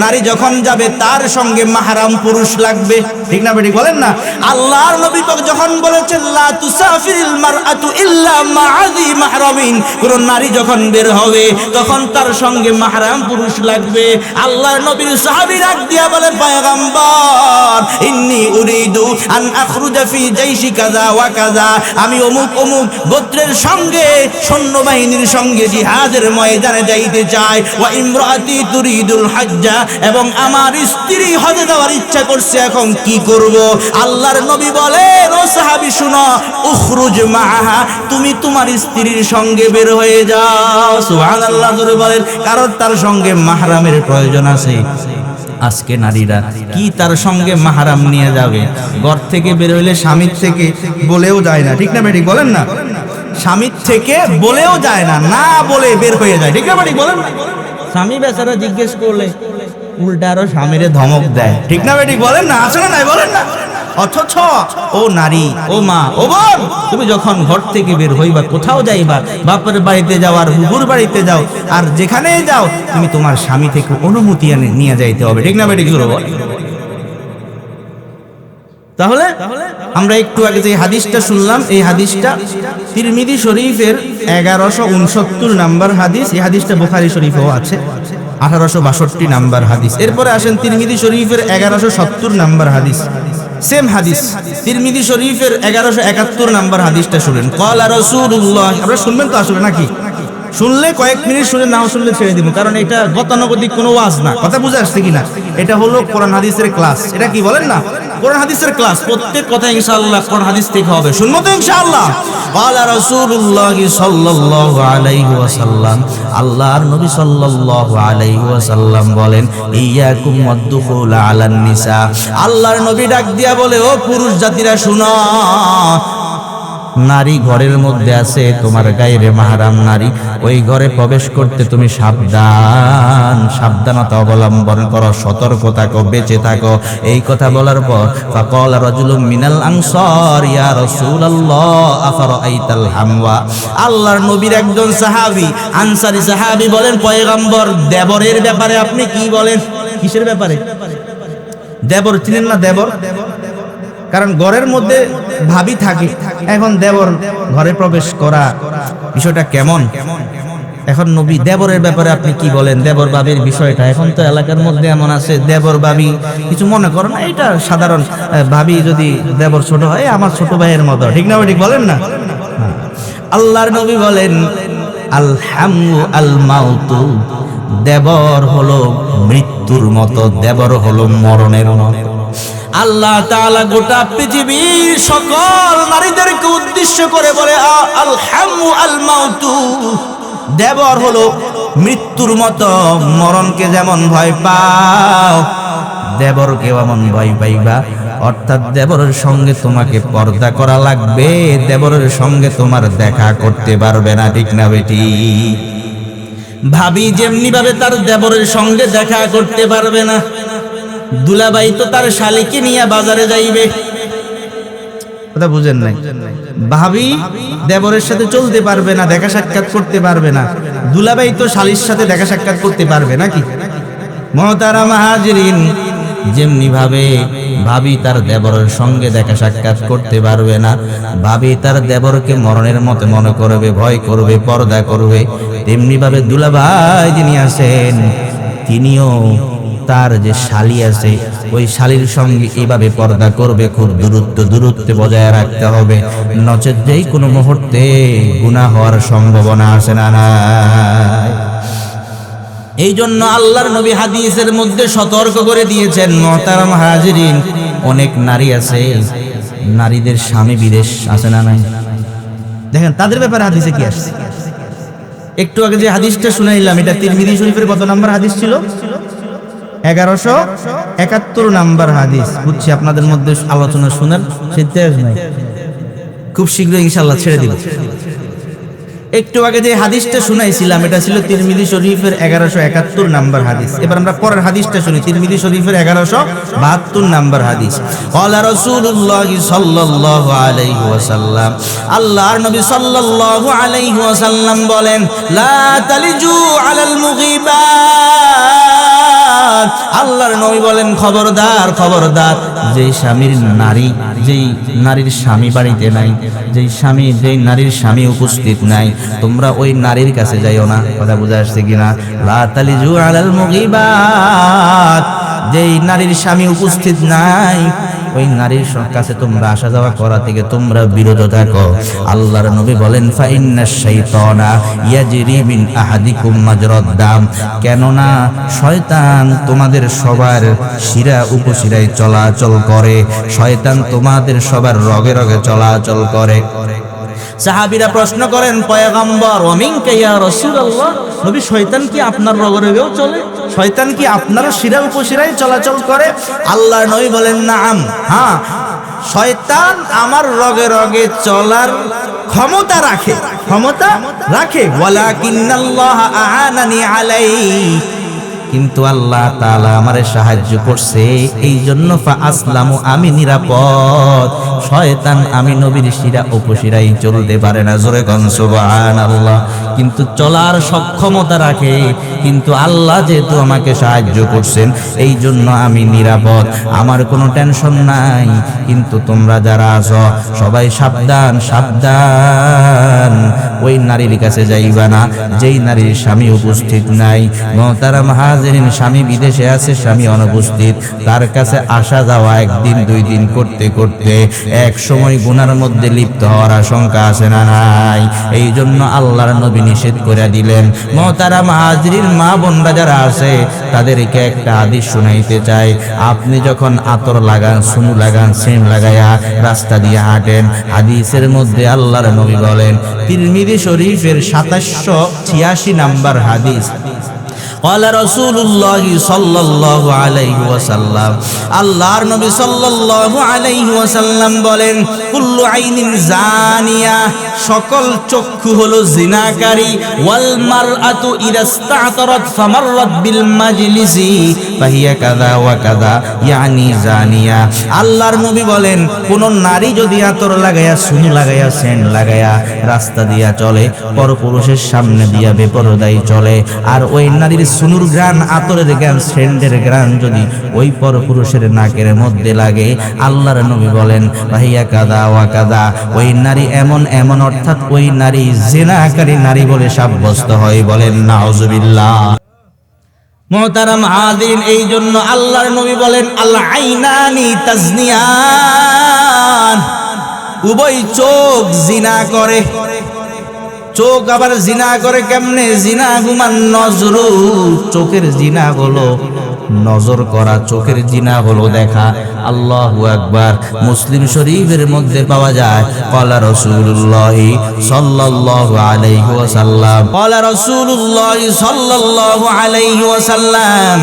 নারী যখন যাবে তার সঙ্গে মাহরাম পুরুষ লাগবে। ঠিক না বেটি? বলেন না। আল্লাহর নবী যখন বলেছেন, লা তুসাফিরিল মারআতু ইল্লা মা'a যী মাহরামিন, কোন নারী যখন বের হবে তখন তার সঙ্গে মাহরাম পুরুষ লাগবে। আল্লাহর নবীর সাহাবী ডাক দিয়া বলে, পয়গম্বর, ইন্নী উরিদু আন আখরুজা ফি জাইশি কাযা ওয়া কাযা, আমি অমুক অমুক গোত্রের সঙ্গে সৈন্যবাহিনীর সঙ্গে জিহাদের ময়দানে যাইতে চাই। ওয়া ইমরাআতি তুরিদুল হজ্জা, এবং আমার স্ত্রী হজে যাওয়ার ইচ্ছা করছে, এখন কি করব? আল্লাহর নবী বলেন, ও সাহাবী শুনো, উখরুজ মাআহা, তুমি তোমার স্ত্রীর সঙ্গে বের হয়ে যাও। সুবহানাল্লাহ, জোরে বলেন। কারণ তার সঙ্গে মাহরামের প্রয়োজন আছে। আজকে নারীরা কি তার সঙ্গে মাহরাম নিয়ে যাবে? ঘর থেকে বের হইলে স্বামীর থেকে বলেও যায় না। ঠিক না বেটি? বলেন না। স্বামীর থেকে বলেও যায় না, না বলে বের হয়ে যায়। ঠিক না বেটি? বলেন না। স্বামী বেচারা জিজ্ঞেস করলে উল্টা আরো স্বামীরে ধমক দেয়। ঠিক না বেটি? বলেন না। আসলে নাই? বলেন না। অথচ ও নারী, ও মা, ও বোন, তুমি যখন ঘর থেকে বের হইবা, কোথাও যাইবা, বাপের বাড়িতে যাও আর হুজুর বাড়িতে যাও আর যেখানেই যাও, তুমি তোমার স্বামী থেকে অনুমতি নিয়ে যাইতে হবে। ঠিক না বেটি? তাহলে আমরা একটু আগে যে হাদিসটা শুনলাম, এই হাদিসটা তিরমিজি শরীফের 1169 নাম্বার হাদিস। এই হাদিসটা বুখারী শরীফেও আছে 1862 নাম্বার হাদিস। এরপরে আসেন তিরমিজি শরীফের 1170 নাম্বার হাদিস, সেম হাদিস। তিরমিজি শরীফের 1171 নাম্বার হাদিসটা শুনেন। ক্বালা রাসূলুল্লাহ, আপনারা শুনবেন তো আসলে নাকি? শুনলে কয়েক মিনিট শুনে, নাও শুনলে ছেড়ে দিব, কারণ এটা গতানুগতিক কোনো ওয়াজ না। কথা বুঝে আসছে কিনা? এটা হলো কোরআন হাদিসের ক্লাস। এটা কি বলেন না, কোরআন হাদিসের ক্লাস। প্রত্যেক কথা ইনশাআল্লাহ কোরআন হাদিস থেকে হবে, শুনবো তো ইনশাআল্লাহ। ক্বালা রাসূলুল্লাহ সাল্লাল্লাহু আলাইহি ওয়াসাল্লাম, আল্লাহর নবী সাল্লাল্লাহু আলাইহি ওয়াসাল্লাম বলেন, ইয়াকুম ওয়াদখুল আলান নিসা। আল্লাহর নবী ডাক দিয়া বলে, ও পুরুষ জাতিরা শুনো, নারী ঘরের মধ্যে আছে, তোমার গায়রে মাহরাম নারী, ওই ঘরে প্রবেশ করতে তুমি সাবধানতা অবলম্বন করো, সতর্ক থাকো, বেঁচে থাকো। এই কথা বলার পর ফাকালা রাজুলুম মিনাল আনসার ইয়া রাসূলুল্লাহ আফারাআইতাল হামওয়া। আল্লাহর নবীর একজন সাহাবী, আনসারী সাহাবী বলেন, পয়গম্বর, দেবরের ব্যাপারে আপনি কি বলেন? কিসের ব্যাপারে? দেবর চিনেন না? দেবর, কারণ ঘরের মধ্যে ভাবি থাকে, এখন দেবর ঘরে প্রবেশ করা বিষয়টা কেমন? এখন নবী দেবরের ব্যাপারে আপনি কি বলেন? দেবর ভাবির বিষয়টা এখন তো এলাকার মধ্যে এমন আছে, দেবর ভাবি কিছু মনে করো না, এটা সাধারণ। ভাবি যদি দেবর ছোট হয়, আমার ছোট ভাইয়ের মতো, ঠিক না? ঠিক বলেন না? আল্লাহর নবী বলেন, আল হামু আল মাউতু, দেবর হলো মৃত্যুর মতো, দেবর হলো মরণের মতো। আল্লাহ তাআলা গোটা পৃথিবীর সকল নারীদেরকে উদ্দেশ্য করে বলে, আল হামু আল মাউতু, দেবর হলো মৃত্যুর মতো, মরণকে যেমন ভয় পাও, দেবরকেও এমন ভয় পাইবা। অর্থাৎ দেবরের সঙ্গে তোমাকে পর্দা করা লাগবে, দেবরের সঙ্গে তোমার দেখা করতে পারবে না, ঠিক না বেটি? ভাবি যেমনি ভাবে তার দেবরের সঙ্গে দেখা করতে পারবে না, দুলাভাই তো তার শালিকে নিয়ে বাজারে যাইবে। কথা বুঝেন নাই? ভাবি দেবরের সাথে চলতে পারবে না, দেখা সাক্ষাৎ করতে পারবে না, দুলাভাই তো শালির সাথে দেখা সাক্ষাৎ করতে পারবে নাকি? মুহতারামা হাজিরিন, যেমনি ভাবে ভাবি তার দেবরের সঙ্গে দেখা সাক্ষাৎ করতে পারবে না, ভাবি তার দেবরকে মরণের মতো মনে করবে, ভয় করবে, পর্দা করবে, তেমনি ভাবে দুলাভাই যিনি আছেন তিনিও তার যে শালী আছে, ওই শালীর সঙ্গে এইভাবে পর্দা করবে, খুব দূরত্ব বজায় রাখতে হবে, নচেত যেই কোনো মুহূর্তে গুনাহ হওয়ার সম্ভাবনা আছে না নাই? এই জন্য আল্লাহর নবী হাদিসের মধ্যে সতর্ক করে দিয়েছেন। মুহতারাম হাজিরিন, অনেক নারী আছে, নারীদের স্বামী বিদেশ আছে না নাই? দেখেন তাদের ব্যাপারে হাদিসে কি আসছে। একটু আগে যে হাদিসটা শুনাইলাম, এটা তিরমিজি শরীফের কত নাম্বার হাদিস ছিল? 1171 নাম্বার হাদিস। বুঝছি আপনাদের মধ্যে আলোচনা শোনার সিদ্ধান্ত নাই, খুব শীঘ্রই ইনশাআল্লাহ ছেড়ে দিব। একটু আগে যে হাদিসটা শুনাইছিলাম, এটা ছিল তিরমিজি শরীফের 1171 নাম্বার হাদিস। এবার আমরা পরের হাদিসটা শুনি, তিরমিজি শরীফের 1172 নাম্বার হাদিস। ক্বালা রাসূলুল্লাহ সাল্লাল্লাহু আলাইহি ওয়াসাল্লাম, আল্লাহর নবী সাল্লাল্লাহু আলাইহি ওয়াসাল্লাম বলেন, লা তালিজু আলাল মুগীবাত। আল্লাহর নবী বলেন, খবরদার খবরদার, যেই স্বামীর নারী, যেই নারীর স্বামী বাড়িতে নাই, যেই নারীর স্বামী উপস্থিত নাই, তোমরা ওই নারীর কাছে যাইও না। কথা বুঝা আসছে কিনা? লা তালিজু আলাল মুগীবাত, যেই নারীর স্বামী উপস্থিত নাই, ওই নারীর কাছে তোমরা আসা যাওয়া করা থেকে তোমরা বিরত থাকো। আল্লাহর নবী বলেন, ফা ইন্নাশ শাইতানা ইয়াজরি মিন আহাদিকুম মাজরাদ দাম, কেননা শয়তান তোমাদের সবার শিরা উপশিরায় চলাচল করে, শয়তান তোমাদের সবার রগে রগে চলাচল করে। সাহাবীরা প্রশ্ন করেন, পয়গম্বর, ওমিনকা ইয়া রাসূলুল্লাহ, নবী শয়তান কি আপনার রগে রগেও চলে? শয়তান কি আপনার শিরা উপশিরায় চলাচল করে? আল্লাহর নবী বলেন, নাম, হ্যাঁ, শয়তান আমার রগে রগে চলার ক্ষমতা রাখে, ওয়ালাকিন্নাল্লাহ আ'আনানি আলাইহি, কিন্তু আল্লাহ তাআলা আমারে সাহায্য করছে, এই জন্য আসলামু আমি নিরাপদ, শয়তান আমি নবীর শিরা উপশিরাই চলতে পারে না। জোরে কোন সুবহানাল্লাহ। কিন্তু চলার সক্ষমতা রাখে, কিন্তু আল্লাহ যেহেতু আমাকে সাহায্য করছেন এই জন্য আমি নিরাপদ, আমার কোনো টেনশন নাই। কিন্তু তোমরা যারা আছো সবাই সাবধান, সাবধান, ওই নারীর কাছে যাইবা না যেই নারীর স্বামী উপস্থিত নাই। মুহতারাম হাজিরিন, স্বামী বিদেশে আছে, স্বামী অনুপস্থিত, তার কাছে আসা যাওয়া একদিন দুই দিন করতে করতে এক সময় গুনার মধ্যে লিপ্ত হওয়ার আশঙ্কা আছে না নাই? এই জন্য আল্লাহর নবী নিষেধ করে দিলেন। মুহতারাম হাজিরিন, মা বোনরা যারা আছে তাদেরকে একটা হাদিস শোনাইতে চাই। আপনি যখন আতর লাগান, সুনু লাগান, সেন্ট লাগায়া রাস্তা দিয়ে হাঁটেন, হাদিসের মধ্যে আল্লাহর নবী বলেন, তিরমিজি শরীফের 2786 নাম্বার হাদিস, قال رسول الله صلى الله عليه وسلم, আল্লাহর নবী সাল্লাল্লাহু আলাইহি ওয়াসাল্লাম বলেন, কুল্লু আইনিন জানিয়া, সকল চক্ষু হলো জিনাকারী, ওয়াল মারআতু ইদাস্তাতারাত ফামাররাত বিল মাজলিসি ফাহিয়া কাযা ওয়া কাযা, ইয়ানি জানিয়া। আল্লাহর নবী বলেন, কোন নারী যদি আতর লাগায়া, সুনু লাগায়া, সেন্ট লাগায়া রাস্তা দিয়া চলে, পরপুরুষের সামনে দিয়া বেপরদাই চলে, আর ওই নারীর সুনুর গ্রান, আতরের গ্রান, সেন্টের গ্রান যদি ওই পরপুরুষের নাকের মধ্যে লাগে, আল্লাহর নবী বলেন ভাইয়া কাদা ওয়া কাদা, ওই নারী এমন এমন, অর্থাৎ ওই নারী জিনাকারী নারী বলে সাব্যস্ত হয়। বলেন নাউজুবিল্লাহ। মুহতারাম হাজিরিন, এই জন্য আল্লাহর নবী বলেন, আল আইনানি তাজনিয়ান, উভয় চোখ জিনা করে। চোখ আবার জিনা করে কেমনে? জিনা হুমান নজরু, চোখের জিনা হলো নজর করা, চোখের জিনা হলো দেখা। আল্লাহু আকবার। মুসলিম শরীফের মধ্যে পাওয়া যায়, ক্বালা রাসূলুল্লাহ সাল্লাল্লাহু আলাইহি ওয়াসাল্লাম, ক্বালা রাসূলুল্লাহ সাল্লাল্লাহু আলাইহি ওয়াসাল্লাম,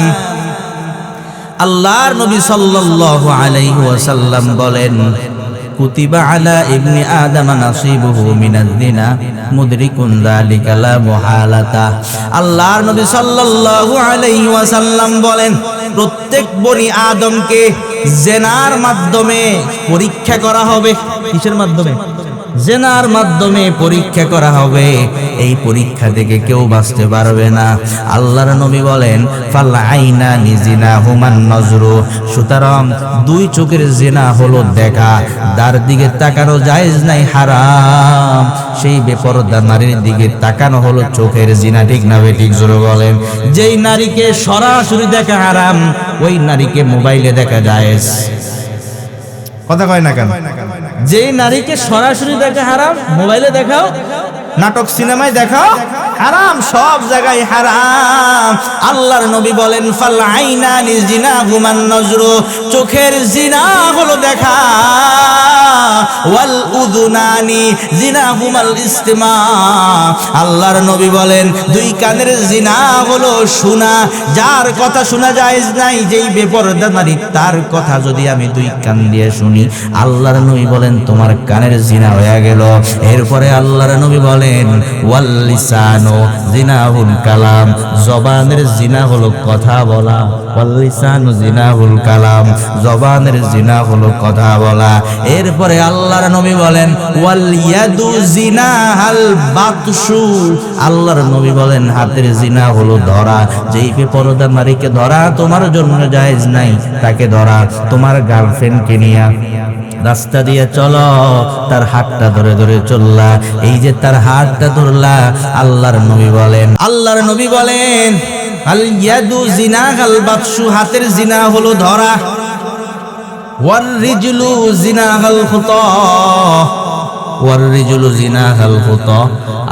আল্লাহর নবী সাল্লাল্লাহু আলাইহি ওয়াসাল্লাম বলেন, কুতিবা আলা ইবনি আদম নাসিবুহু মিনাজ জিনা মুদরিকুন যালিকা লা মুহালাতা। আল্লাহর নবী সাল্লাল্লাহু আলাইহি ওয়াসাল্লাম বলেন, প্রত্যেক বনি আদমকে জিনার মাধ্যমে পরীক্ষা করা হবে। কিসের মাধ্যমে? জিনার মাধ্যমে পরীক্ষা করা হবে। এই পরীক্ষা থেকে কেউ বাঁচতে পারবে না। আল্লাহর নবী বলেন, ফাল আইনানি জিনাহুমান নজরু, সুতরাং দুই চোখের জিনা হলো দেখা, যার দিকে তাকানো জায়েজ নাই, হারাম। সেই বেপরদা নারীর দিকে তাকানো হলো চোখের জিনা। ঠিক না বেঠিক? জোরে বলেন। যেই নারীকে সরাসরি দেখা হারাম, ওই নারীকে মোবাইলে দেখা জায়েজ। কথা কয় না কেন? যেই নারীকে সরাসরি দেখা হারাম, মোবাইলে দেখাও, নাটক সিনেমায় দেখাও হারাম, সব জায়গায় হারাম। আল্লাহর নবী বলেন, ফাল আইনানি জিনাহুমান নজরু, চোখের জিনা হলো দেখা, ওয়াল উযুনানি জিনাহুমাল ইস্তিমা। আল্লাহর নবী বলেন, দুই কানের জিনা হলো শোনা, যার কথা শোনা জায়েজ নাই, যেই বেপরদা নারী, তার কথা যদি আমি দুই কান দিয়ে শুনি, আল্লাহর নবী বলেন তোমার কানের জিনা হয়ে গেল। এরপরে আল্লাহর নবী বলেন, ওয়াল লিসানু জিনাহুল কালাম, জবানের জিনা হলো কথা বলা, ওয়াল লিসানু জিনাহুল কালাম, জবানের জিনা হলো কথা বলা। এরপরে আল্লাহর নবী বলেন, ওয়াল ইয়াদু জিনাহাল বাতশু, আল্লাহর নবী বলেন হাতের জিনা হলো ধরা। যেই বেপরদা নারীকে ধরা তোমার জন্য জায়েজ নাই, তাকে ধরা। তোমার গার্লফ্রেন্ডকে নিয়ে রাস্তা দিয়ে চলো, তার হাতটা ধরে ধরে চললা, এই যে তার হাতটা ধরলা, আল্লাহর নবী বলেন, আল্লাহর নবী বলেন, আল ইয়াদু জিনাহাল বাতশু, হাতের জিনা হলো ধরা, ওয়ার রিজলু জিনাহাল খুতা, ওয়ার রিজলু জিনাহাল খুতা,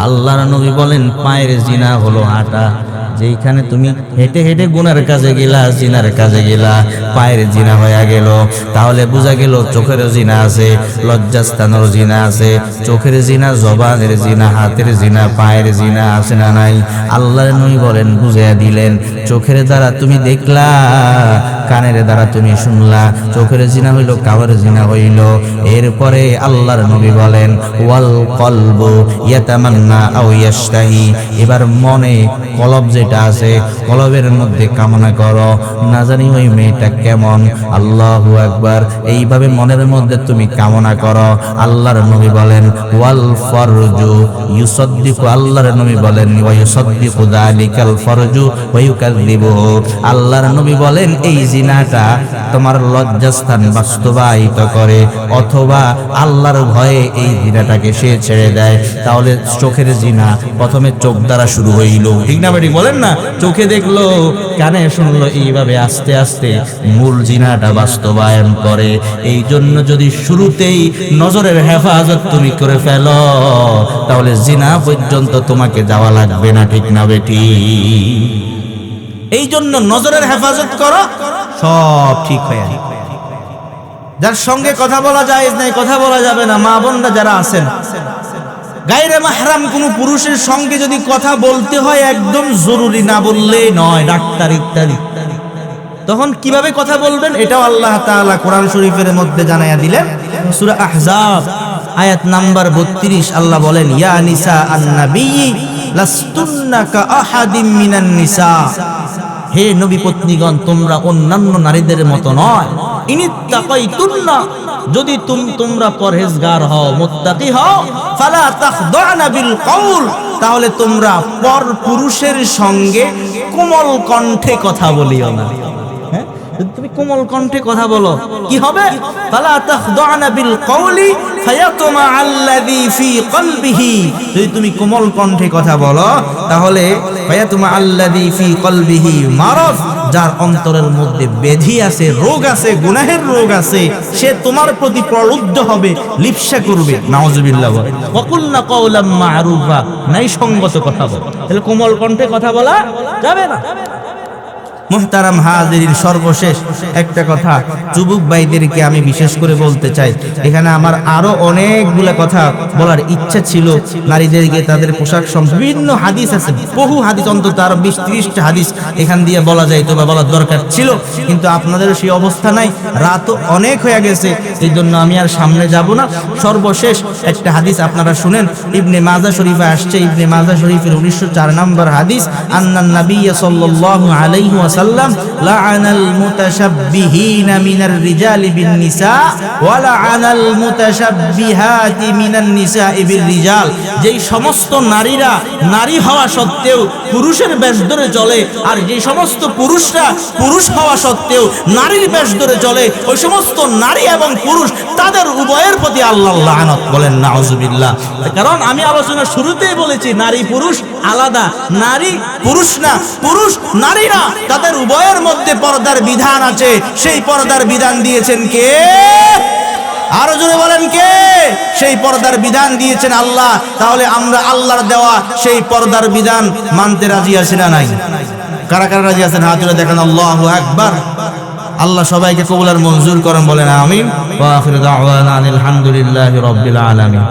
আল্লাহর নবী বলেন পায়ের জিনা হলো হাঁটা। যেখানে তুমি হেঁটে হেঁটে গুনার কাজে গেলা, জিনার কাজে গেলা, পায়ের জিনা হয়ে গেল, তাহলে বোঝা গেল চোখের জিনা আছে, লজ্জাস্থানের জিনা আছে, চোখের জিনা, জবানের জিনা, হাতের জিনা, পায়ের জিনা আছে না নাই? আল্লাহর নবী বলেন, বুঝিয়ে দিলেন, চোখের দ্বারা তুমি দেখলা, কানের দ্বারা তুমি শুনলা, চোখের জিনা হইল, কানের জিনা হইল। এরপরে আল্লাহর নবী বলেন ওয়াল কলবু ইয়াতামান্না আও ইয়াশতাহি, এবার মনে কলব যেটা আছে, কলবের মধ্যে কামনা করো, না জানি ওই মেয়েটা কেমন। আল্লাহু আকবার। এইভাবে মনের মধ্যে তুমি কামনা করো। আল্লাহর নবী বলেন ওয়াল ফরজু ইউসাদ্দিকু, আল্লাহর নবী বলেন ওয়া ইউসাদ্দিকু যালিকাল ফরজু ওয়া ইউকাযযিবুহু। আল্লাহর নবী বলেন এই জিনাটা তোমার লজ্জাস্থান বাস্তবায়িত করে, অথবা আল্লাহর ভয়ে এই জিনাটাকে সে ছেড়ে দেয়। তাহলে চোখের জিনা প্রথমে চোখ দ্বারা শুরু হইল, ঠিক না বেটি বলেন না? চোখে দেখলো, কানে শুনলো, এইভাবে আস্তে আস্তে মূল জিনাটা বাস্তবায়ন করে। এই জন্য যদি শুরুতেই নজরের হেফাজত তুমি করে ফেলো, তাহলে জিনা পর্যন্ত তোমাকে যাওয়া লাগবে না, ঠিক না বেটি? এই জন্য নজরের হেফাজত করো, সব ঠিক হয়ে যাবে। যার সঙ্গে কথা বলা জায়েজ নাই, কথা বলা যাবে না। মা বোনরা যারা আছেন, গায়রে মাহরাম কোন পুরুষের সঙ্গে যদি কথা বলতে হয় একদম জরুরি, না বললেই নয়, ডাক্তার ইত্যাদি, তখন কিভাবে কথা বলবেন এটাও আল্লাহ তাআলা কোরআন শরীফের মধ্যে জানাইয়া দিলেন। সূরা আহজাব আয়াত নাম্বার 32 আল্লাহ বলেন ইয়া নিসা আন-নাবিয়্যি লাস্তুন্না কা আহাদিম মিনান নিসা, হে নবী পত্নীগণ তোমরা অন্যান্য নারীদের মতো নয়। ইনিত্তাকাইতুন্না, যদি তোমরা পরহেজগার হও, মুত্তাকি হও, ফালা তাখদানা বিল কওল, তাহলে তোমরা পর পুরুষের সঙ্গে কোমল কণ্ঠে কথা বলিও না। তুমি কোমল কণ্ঠে কথা বলো, কি হবে? ফালা তাখদানা বিল কওলি ফায়াতমা আল্লাযী ফী কলবিহি, যদি তুমি কোমল কণ্ঠে কথা বলো তাহলে ফায়াতমা আল্লাযী ফী কলবিহি মারাদ, যার অন্তরের মধ্যে ব্যাধি আছে, রোগ আছে, গুনাহের রোগ আছে, সে তোমার প্রতি প্রলুব্ধ হবে, লিপ্সা করবে। নাউজুবিল্লাহ। ওয়াকুলনা কাওলাম মা'রুফা, নাই সঙ্গত কথা বলো। তাহলে কোমল কণ্ঠে কথা বলা যাবে না। মুহতারাম হাজিরিন, সর্বশেষ একটা কথা যুবক ভাইদেরকে আমি বিশেষ করে বলতে চাই। এখানে আমার আরো অনেকগুলা কথা বলার ইচ্ছা ছিল। নারীদেরকে তাদের পোশাক বিভিন্ন হাদিস আছে, বহু হাদিস, অন্তত আরো 20-30টা হাদিস এখান দিয়ে বলা যাইতো বা বলার দরকার ছিল, কিন্তু আপনাদেরও সেই অবস্থা নাই, রাত অনেক হয়ে গেছে, এই জন্য আমি আর সামনে যাব না। সর্বশেষ একটা হাদিস আপনারা শুনেন, ইবনে মাজাহ শরীফে আসছে, ইবনে মাজাহ শরীফের 1904 নম্বর হাদিস, আন্নান নাবিয়্য সাল্লাল্লাহু আলাইহি ওয়াসাল্লাম লাআনাল মুতাশাব্বিহিনা মিনার রিজালি বিন নিসা ওয়া লাআনাল মুতাশাব্বিহাতি মিনান নিসাই বির রিজাল, যেই সমস্ত নারীরা নারী হওয়া সত্ত্বেও পুরুষের বেশ ধরে চলে, আর যে সমস্ত পুরুষরা পুরুষ হওয়া সত্ত্বেও নারীর বেশ ধরে চলে, ওই সমস্ত নারী এবং পুরুষ তাদের উভয়ের প্রতি আল্লাহ লানত। বলেন নাউজুবিল্লাহ। কারণ আমি আলোচনা শুরুতেই বলেছি নারী পুরুষ আলাদা, নারী পুরুষ না, পুরুষ নারী না, তাদের উভয়ের মধ্যে পর্দার বিধান আছে। সেই পর্দার বিধান দিয়েছেন কে? আরো জোরে বলেন কে? সেই পর্দার বিধান দিয়েছেন আল্লাহ। তাহলে আমরা আল্লাহর দেওয়া সেই পর্দার বিধান মানতে রাজি আছি না নাই? কারা কারা রাজি আছেন হাত তুলে দেখেন। আল্লাহু আকবার। আল্লাহ সবাইকে কবুল আর মঞ্জুর করেন, বলেন আমিন। ওয়া আখিরু দাওয়ানা আলহামদুলিল্লাহি রাব্বিল আলামিন।